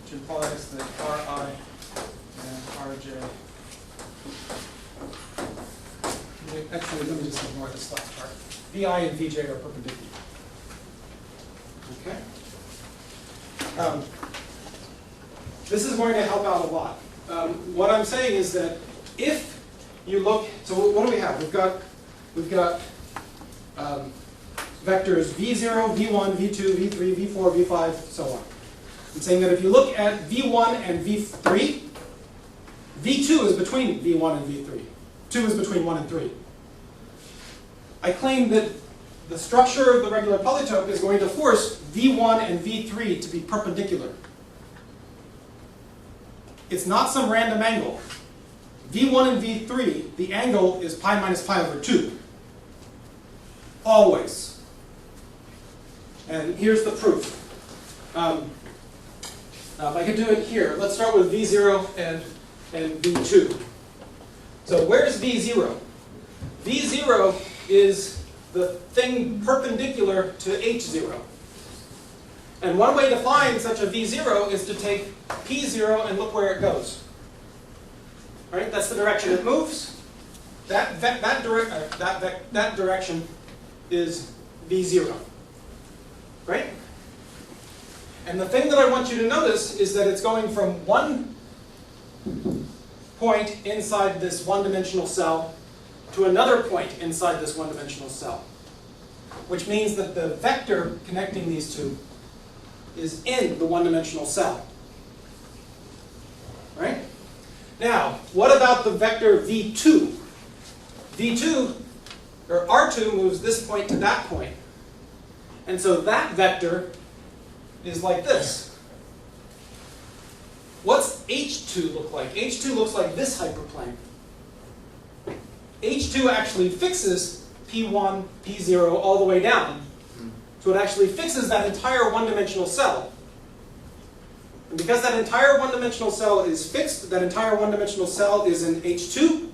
which implies that ri and rj. Actually, let me just ignore this last part. Vi and Vj are perpendicular. Okay? This is going to help out a lot. What I'm saying is that if you look, so what do we have? We've got vectors v0, v1, v2, v3, v4, v5, so on. I'm saying that if you look at v1 and v3, v2 is between v1 and v3. 2 is between 1 and 3. I claim that the structure of the regular polytope is going to force v1 and v3 to be perpendicular. It's not some random angle. v1 and v3, the angle is pi minus pi over 2. Always. And here's the proof. If I could do it here, let's start with v0 and v2. So where's v0? v0 is the thing perpendicular to h0. And one way to find such a v0 is to take p0 and look where it goes. Right? That's the direction it moves. That direction is v0. Right? And the thing that I want you to notice is that it's going from one point inside this one-dimensional cell to another point inside this one-dimensional cell, which means that the vector connecting these two is in the one-dimensional cell. Right? Now, what about the vector v2? v2, or r2, moves this point to that point. And so that vector is like this. What's h2 look like? h2 looks like this hyperplane. h2 actually fixes p1, p0 all the way down. So it actually fixes that entire one-dimensional cell. And because that entire one-dimensional cell is fixed, that entire one-dimensional cell is in h2.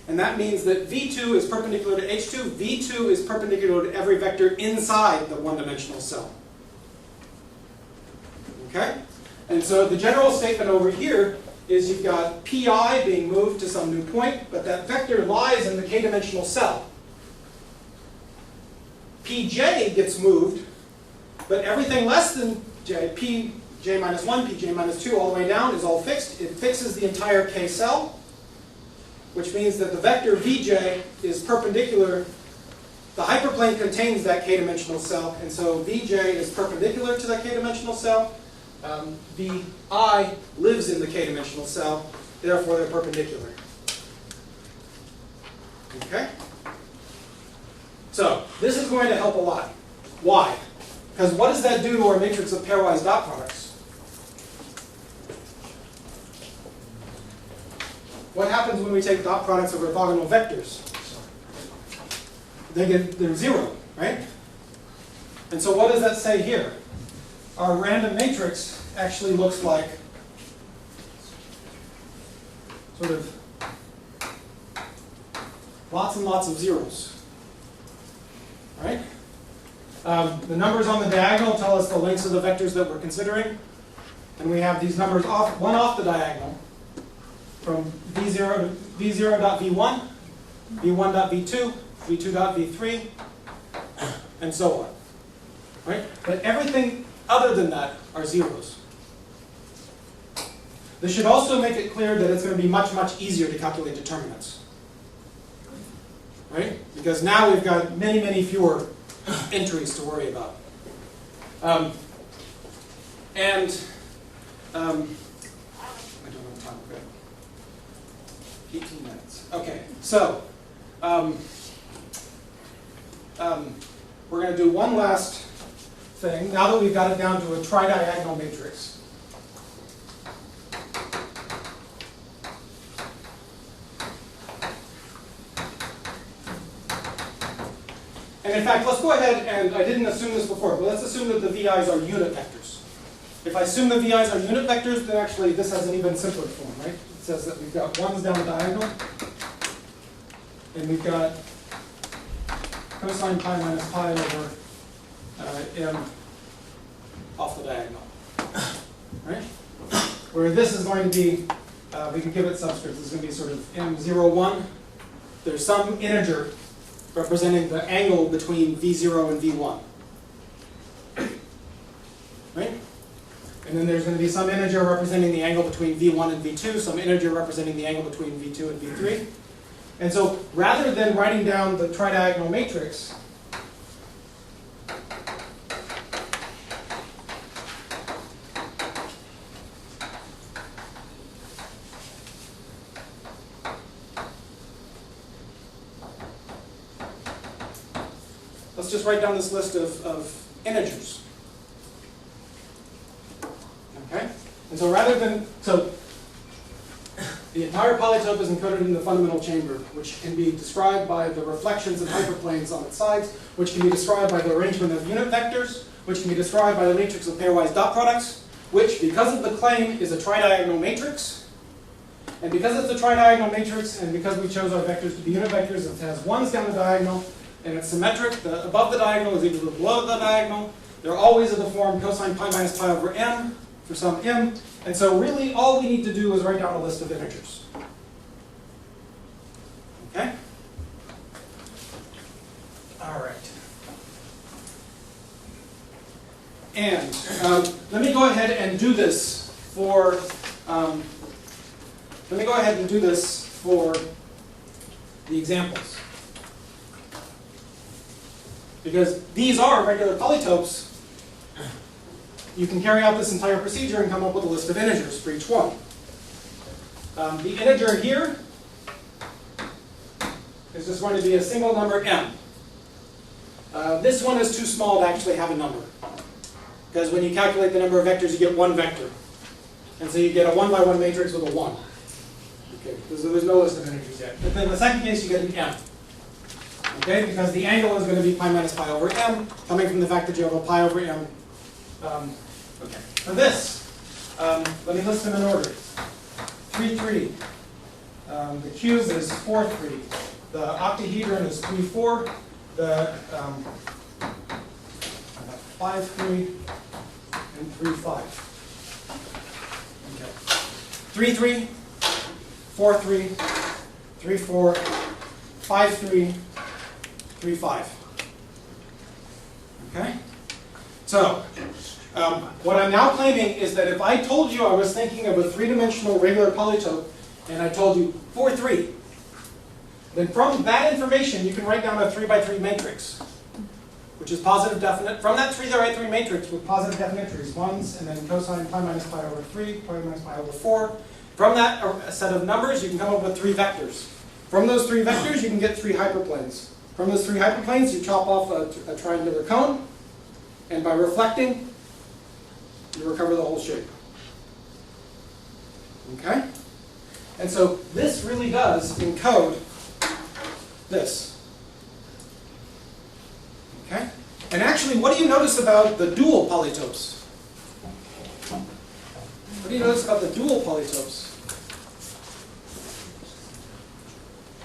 And that means that v2 is perpendicular to h2. v2 is perpendicular to every vector inside the one-dimensional cell. Okay? And so the general statement over here is you've got pi being moved to some new point, but that vector lies in the k-dimensional cell. pj gets moved, but everything less than j, pj minus 1, pj minus 2, all the way down is all fixed. It fixes the entire k cell, which means that the vector vj is perpendicular. The hyperplane contains that k-dimensional cell, and so vj is perpendicular to that k-dimensional cell. Vi lives in the k-dimensional cell, therefore they're perpendicular. Okay? So, this is going to help a lot. Why? Because what does that do to our matrix of pairwise dot products? What happens when we take dot products of orthogonal vectors? They're 0, right? And so what does that say here? Our random matrix actually looks like sort of lots and lots of zeros, right? The numbers on the diagonal tell us the lengths of the vectors that we're considering. And we have these numbers one off the diagonal from v0.v1, v1.v2, v2.v3, and so on. Right? But everything other than that are zeros. This should also make it clear that it's going to be much, much easier to calculate determinants. Right? Because now we've got many, many fewer entries to worry about. I don't have time. Okay. 18 minutes. Okay, so we're going to do one last thing. Now that we've got it down to a tridiagonal matrix. And in fact, let's go ahead and, I didn't assume this before, but let's assume that the VI's are unit vectors. If I assume the VI's are unit vectors, then actually this has an even simpler form, right? It says that we've got 1's down the diagonal, and we've got cosine pi minus pi over m off the diagonal, right? Where this is going to be, we can give it subscripts, it's going to be sort of m01. There's some integer representing the angle between V0 and V1. Right? And then there's going to be some integer representing the angle between V1 and V2, some integer representing the angle between V2 and V3. And so rather than writing down the tridiagonal matrix, let's just write down this list of integers. Okay? And so rather than, so the entire polytope is encoded in the fundamental chamber, which can be described by the reflections and hyperplanes on its sides, which can be described by the arrangement of unit vectors, which can be described by the matrix of pairwise dot products, which, because of the claim, is a tridiagonal matrix. And because it's a tridiagonal matrix, and because we chose our vectors to be unit vectors, it has 1's down the diagonal, and it's symmetric. The above the diagonal is equal to below the diagonal. They're always in the form cosine pi minus pi over m for some m. And so really all we need to do is write down a list of integers. Okay? All right. And let me go ahead and do this for the examples. Because these are regular polytopes, you can carry out this entire procedure and come up with a list of integers for each one. The integer here is just going to be a single number m. This one is too small to actually have a number. Because when you calculate the number of vectors, you get one vector. And so you get a 1 by 1 matrix with a 1. Okay, so there's no list of integers yet. But then in the second case, you get an m. Okay, because the angle is going to be pi minus pi over m, coming from the fact that you have a pi over m. Okay, for this, let me list them in order. 3, 3. The cube is 4, 3. The octahedron is 3, 4. The 5, 3, and 3, 5. Okay. 3, 3, 4, 3, 3, 4, 5, 3, 3, 5. Okay? So, what I'm now claiming is that if I told you I was thinking of a three-dimensional regular polytope, and I told you 4, 3, then from that information you can write down a 3 by 3 matrix, which is positive definite. From that 3 by 3 matrix with positive definite entries, 1's, and then cosine pi minus pi over 3, pi minus pi over 4. From that set of numbers, you can come up with 3 vectors. From those 3 vectors, you can get 3 hyperplanes. From those 3 hyperplanes, you chop off a triangular cone, And by reflecting, you recover the whole shape. Okay? And so this really does encode this. Okay? And actually, what do you notice about the dual polytopes? What do you notice about the dual polytopes?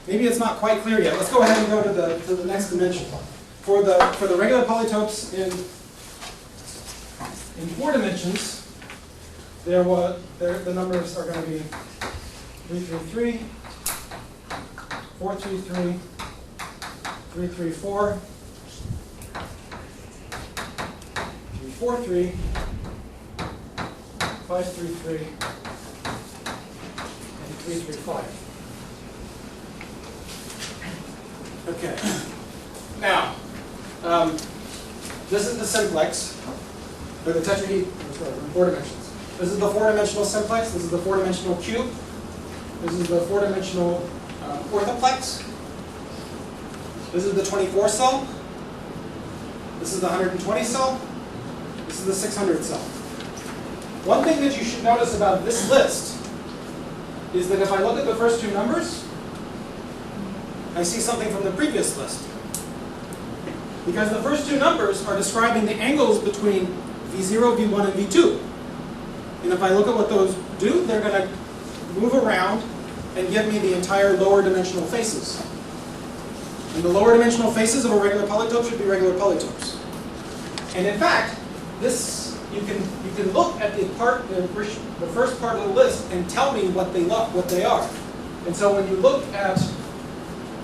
Maybe it's not quite clear yet. Let's go ahead and go to the next dimension. For the regular polytopes in 4 dimensions, the numbers are going to be 333, 433, 334, 343, 533, and 335. Okay. Now, this is the simplex, or the tetrahedron, sorry, in 4 dimensions. This is the 4-dimensional simplex. This is the 4-dimensional cube. This is the 4-dimensional orthoplex. This is the 24 cell. This is the 120 cell. This is the 600 cell. One thing that you should notice about this list is that if I look at the first 2 numbers, I see something from the previous list. Because the first 2 numbers are describing the angles between V0, V1, and V2. And if I look at what those do, they're going to move around and give me the entire lower dimensional faces. And the lower dimensional faces of a regular polytope should be regular polytopes. And in fact, this you can look at the first part of the list and tell me what they are. And so when you look at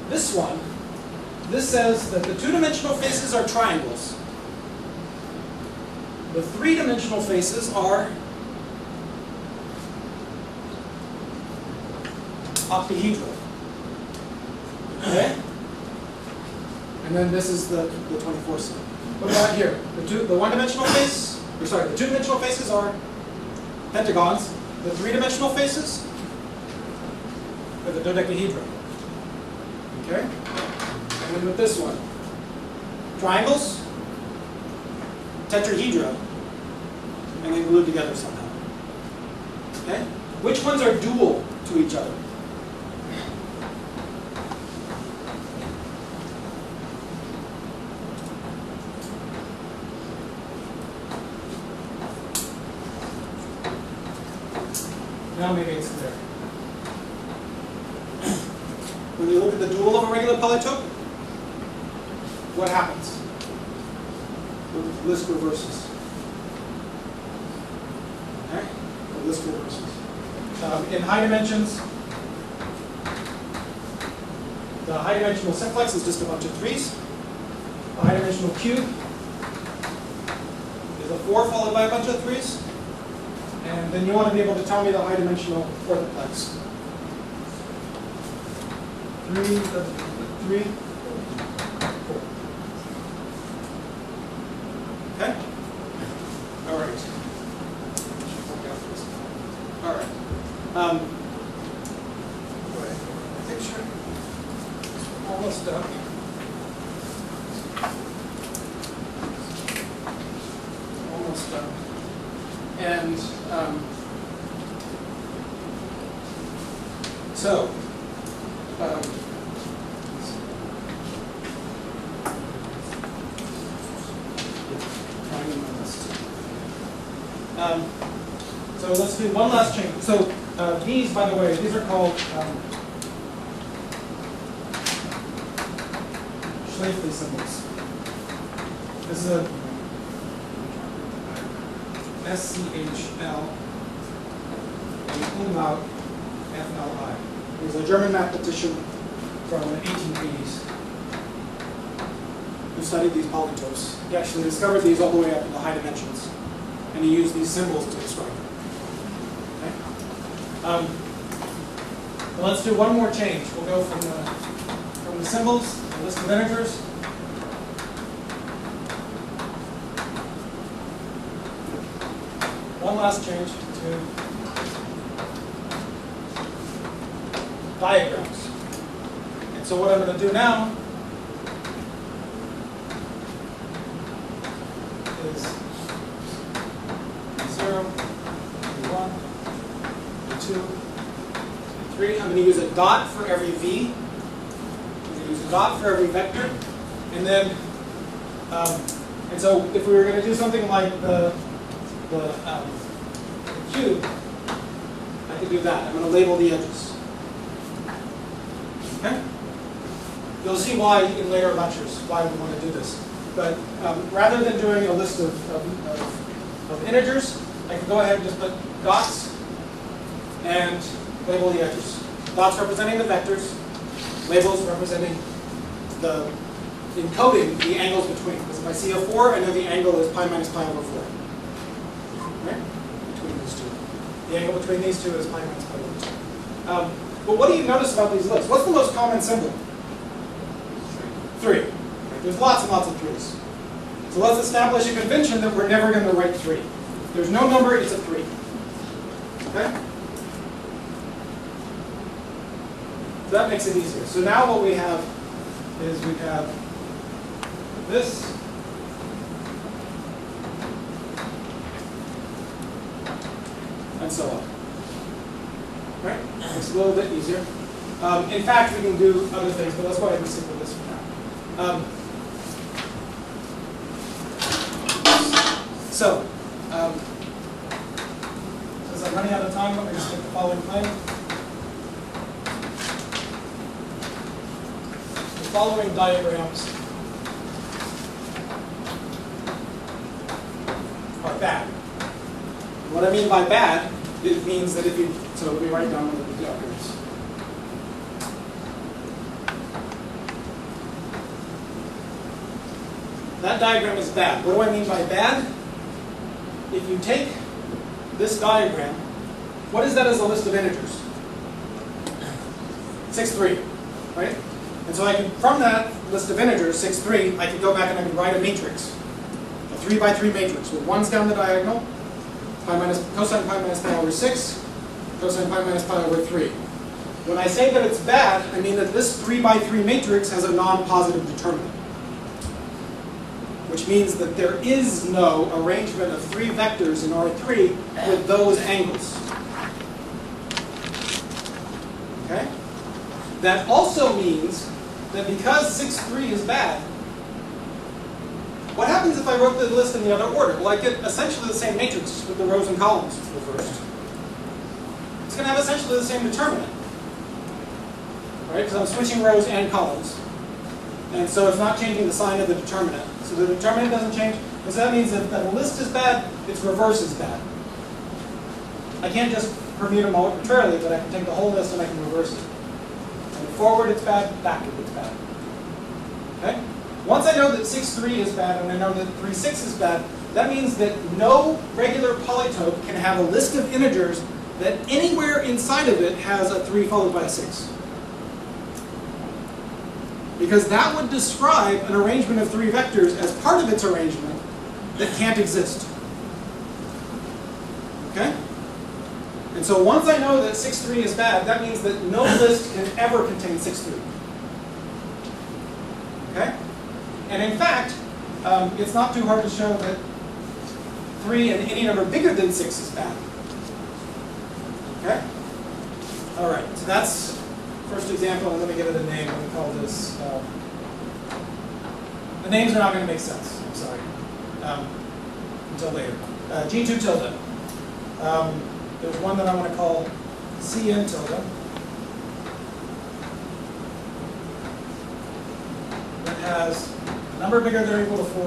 this one, this says that the 2-dimensional faces are triangles. The 3-dimensional faces are octahedral. Okay? And then this is the 24 cell. What about here? The 1-dimensional face, or sorry, the 2-dimensional faces are pentagons. The 3-dimensional faces are the dodecahedron. Okay? And then with this one, triangles, tetrahedra, and they glued together somehow. Okay? Which ones are dual to each other? Now maybe it's clear. When you look at the dual of a regular polytope, what happens? The list reverses. Okay? The list reverses. In high dimensions, the high dimensional simplex is just a bunch of 3s. The high dimensional cube is a 4 followed by a bunch of 3s. And then you want to be able to tell me the high dimensional orthoplex. 3, 4. Okay? All right. All right. Go ahead. Picture. Almost done. Almost done. And so, so let's do one last change. So these, by the way, these are called Schläfli symbols. This is a SCHL and umlaut FLI. He was a German mathematician from the 1880s who studied these polytopes. He actually discovered these all the way up in the high dimensions, and he used these symbols to describe them. Okay? Well, let's do one more change. We'll go from the symbols, the list of integers. One last change to diagrams. And so what I'm going to do now is I'm going to use a dot for every v. I'm going to use a dot for every vector. And then, and so if we were going to do something like the cube, I could do that. I'm going to label the edges. Okay? You'll see why in later lectures, why we want to do this. But rather than doing a list of integers, I can go ahead and just put dots and label the edges. Dots representing the vectors, labels representing the encoding the angles between. Because if I see a 4, I know the angle is pi minus pi over 4. Right? Between these two. The angle between these two is pi minus pi over 2. But what do you notice about these lists? What's the most common symbol? 3. Right? There's lots and lots of 3's. So let's establish a convention that we're never going to write 3. If there's no number, it's a 3. Okay? So that makes it easier. So now what we have is we have this and so on. Right? Makes it a little bit easier. In fact, we can do other things, but let's go ahead and stick with this for now. Since I'm running out of time, let me just take the following plan. The following diagrams are bad. What I mean by bad, it means that if you, so let me write down one of the diagrams. That diagram is bad. What do I mean by bad? If you take this diagram, what is that as a list of integers? 6, 3, right? And so I can, from that list of integers, 6, 3, I can go back and I can write a matrix. A 3 by 3 matrix with 1s down the diagonal, cosine pi minus pi over 6, cosine pi minus pi over 3. When I say that it's bad, I mean that this 3 by 3 matrix has a non-positive determinant. Which means that there is no arrangement of 3 vectors in R3 with those angles. Okay? That also means that because 6, 3 is bad, what happens if I wrote the list in the other order? Well, I get essentially the same matrix with the rows and columns reversed. It's going to have essentially the same determinant. Right? Because I'm switching rows and columns. And so it's not changing the sign of the determinant. So the determinant doesn't change. And so that means that if the list is bad, its reverse is bad. I can't just permute them arbitrarily, but I can take the whole list and I can reverse it. And forward it's bad, backward it's bad. Okay? Once I know that 6, 3 is bad and I know that 3, 6 is bad, that means that no regular polytope can have a list of integers that anywhere inside of it has a 3 followed by a 6. Because that would describe an arrangement of 3 vectors as part of its arrangement that can't exist. Okay? And so once I know that 6, 3 is bad, that means that no list can ever contain 6, 3. Okay? And in fact, it's not too hard to show that 3 and any number bigger than 6 is bad. Okay? All right, so that's first example, and let me give it a name. Let me call this, the names are not going to make sense, I'm sorry, until later. G2 tilde. There's one that I want to call Cn tilde. That has a number bigger than or equal to 4,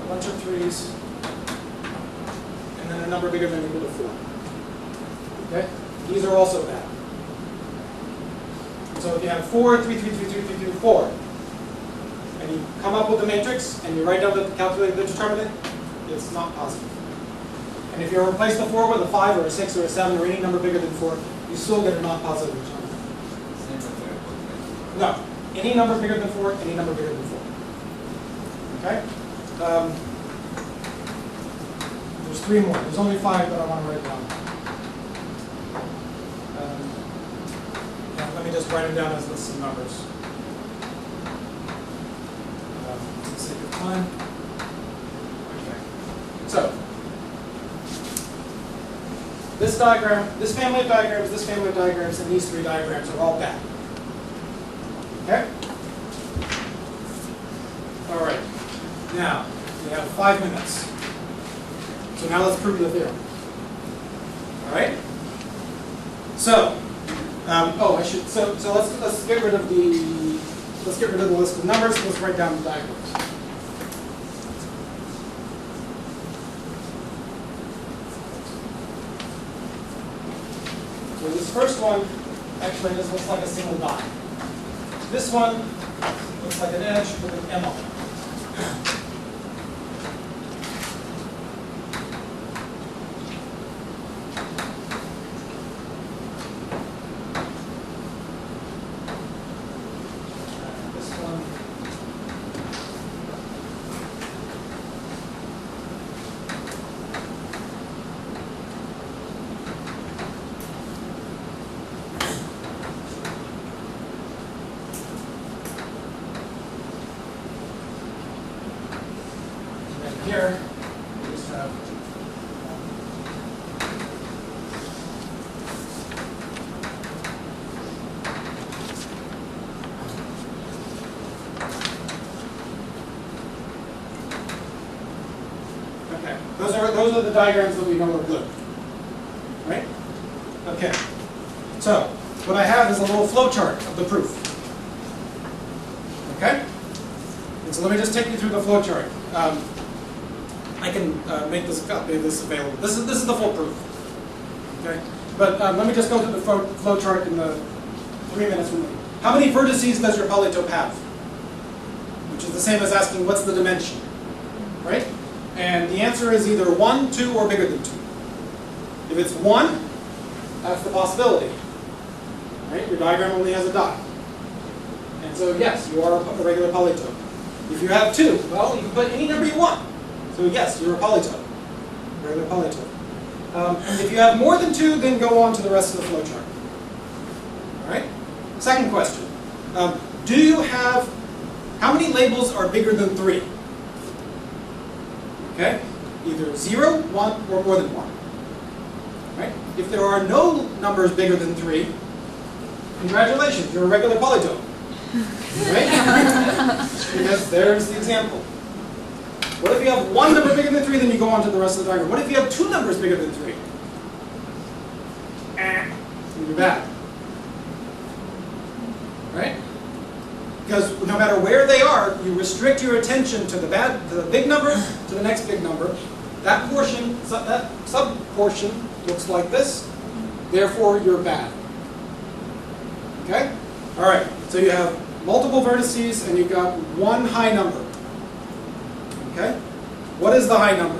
a bunch of 3's, and then a number bigger than or equal to 4. Okay? These are also bad. So if you have 4, 3, 3, 3, 3, 3, 3, 4, and you come up with the matrix and you write down the calculated determinant, it's not positive. And if you replace the 4 with a 5 or a 6 or a 7 or any number bigger than 4, you still get a non-positive determinant. No. Any number bigger than 4, any number bigger than 4. Okay? There's 3 more. There's only 5 that I want to write down. Let me just write them down as lists of numbers. For the sake of time. Okay. So, this diagram, this family of diagrams, this family of diagrams, and these three diagrams are all bad. Okay? All right. Now, we have 5 minutes. So now let's prove the theorem. All right? So, so let's get rid of the list of numbers. Let's write down the diagrams. So this first one actually just looks like a single dot. This one looks like an edge with an M on it. Here, we just have okay. Those are the diagrams that we know are good, right? Okay. So what I have is a little flow chart of the proof. Okay. And so let me just take you through the flow chart. I can make this available. This is the full proof. Okay, but let me just go through the flow chart in the 3 minutes remaining. How many vertices does your polytope have? Which is the same as asking what's the dimension, right? And the answer is either 1, 2, or bigger than 2. If it's 1, that's the possibility, right? Your diagram only has a dot, and so yes, you are a regular polytope. If you have 2, well, you can put any number you want. So yes, you're a polytope, regular polytope. If you have more than 2, then go on to the rest of the flow chart. All right. Second question: do you have how many labels are bigger than 3? Okay, either 0, 1, or more than 1. Right. If there are no numbers bigger than 3, congratulations, you're a regular polytope. Right? Because there's the example. What if you have 1 number bigger than 3, then you go on to the rest of the diagram? What if you have 2 numbers bigger than 3? You're bad. Right? Because no matter where they are, you restrict your attention to the big number, to the next big number. That portion, that sub-portion looks like this. Therefore, you're bad. Okay? All right. So you have multiple vertices, and you've got 1 high number. Okay? What is the high number?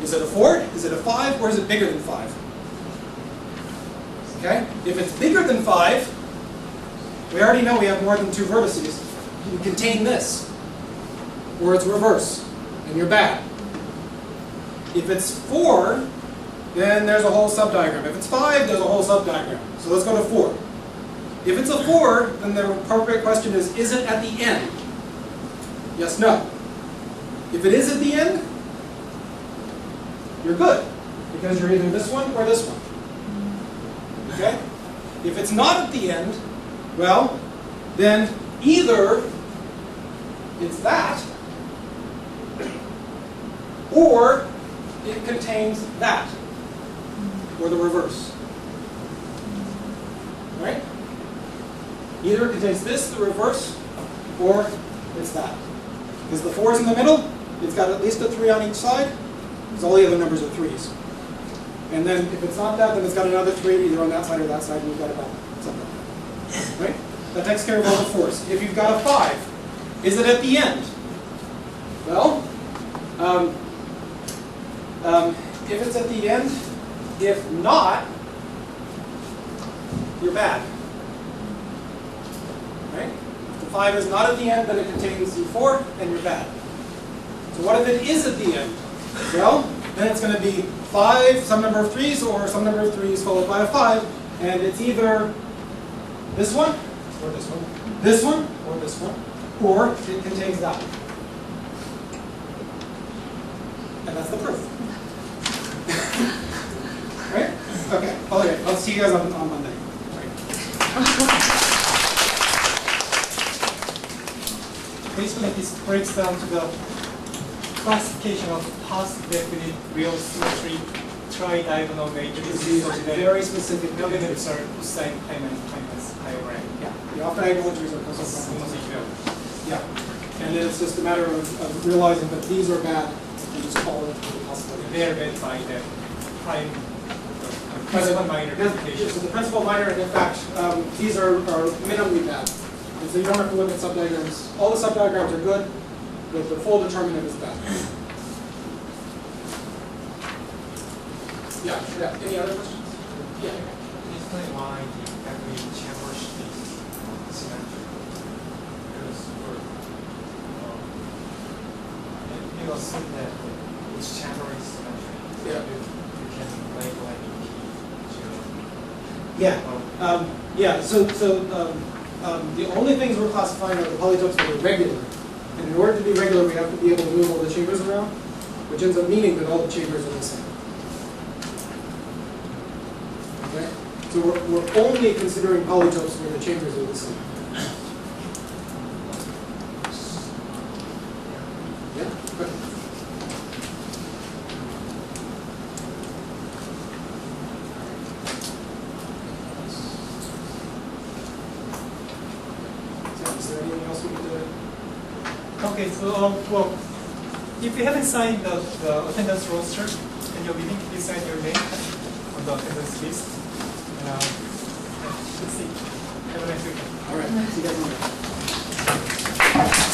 Is it a 4? Is it a 5? Or is it bigger than 5? Okay? If it's bigger than 5, we already know we have more than 2 vertices. You contain this. Or it's reverse, and you're bad. If it's 4, then there's a whole subdiagram. If it's 5, there's a whole subdiagram. So let's go to 4. If it's a 4, then the appropriate question is it at the end? Yes, no. If it is at the end, you're good, because you're either this one or this one. Okay? If it's not at the end, well, then either it's that, or it contains that, or the reverse. Right? Either it contains this, the reverse, or it's that. Because the 4 is in the middle, it's got at least a 3 on each side, because all the other numbers are 3s. And then if it's not that, then it's got another 3 either on that side or that side, and you've got about something. Right? That takes care of all the 4s. If you've got a 5, is it at the end? Well, if it's at the end, if not, you're bad. Right? If the 5 is not at the end, then it contains C4, and you're bad. So what if it is at the end? Well, then it's going to be 5, some number of 3s, or some number of 3s followed by a 5, and it's either this one, or this one, this one, or this one, or it contains that. And that's the proof. Right? Okay. I'll see you guys on Monday. Basically, this breaks down to the classification of past-definite real symmetry tridiagonal matrices. These are very specific elements are cosine times diagram. Yeah. The off-diagonal entries are cosine. Yeah. And then it's just a matter of realizing that these are bad and just call it the possibility. They are read by the prime principal minor computation. So the principal minor, and in fact, these are minimally bad. And so you don't have to look at subdiagrams. All the subdiagrams are good, but the full determinant is bad. Yeah. Any other questions? Yeah. Explain why every chamber is symmetric. Because you assume that each chamber is symmetric. Yeah. You can label any key. Yeah. So the only things we're classifying are the polytopes that are regular. And in order to be regular, we have to be able to move all the chambers around, which ends up meaning that all the chambers are the same. Okay? So we're only considering polytopes where the chambers are the same. Yeah? Good. Is there anything else we need to... Okay, so well, if you haven't signed the attendance roster and you're leaving, please sign your name on the attendance list. And let's see. Have a nice weekend. All right. See you guys later.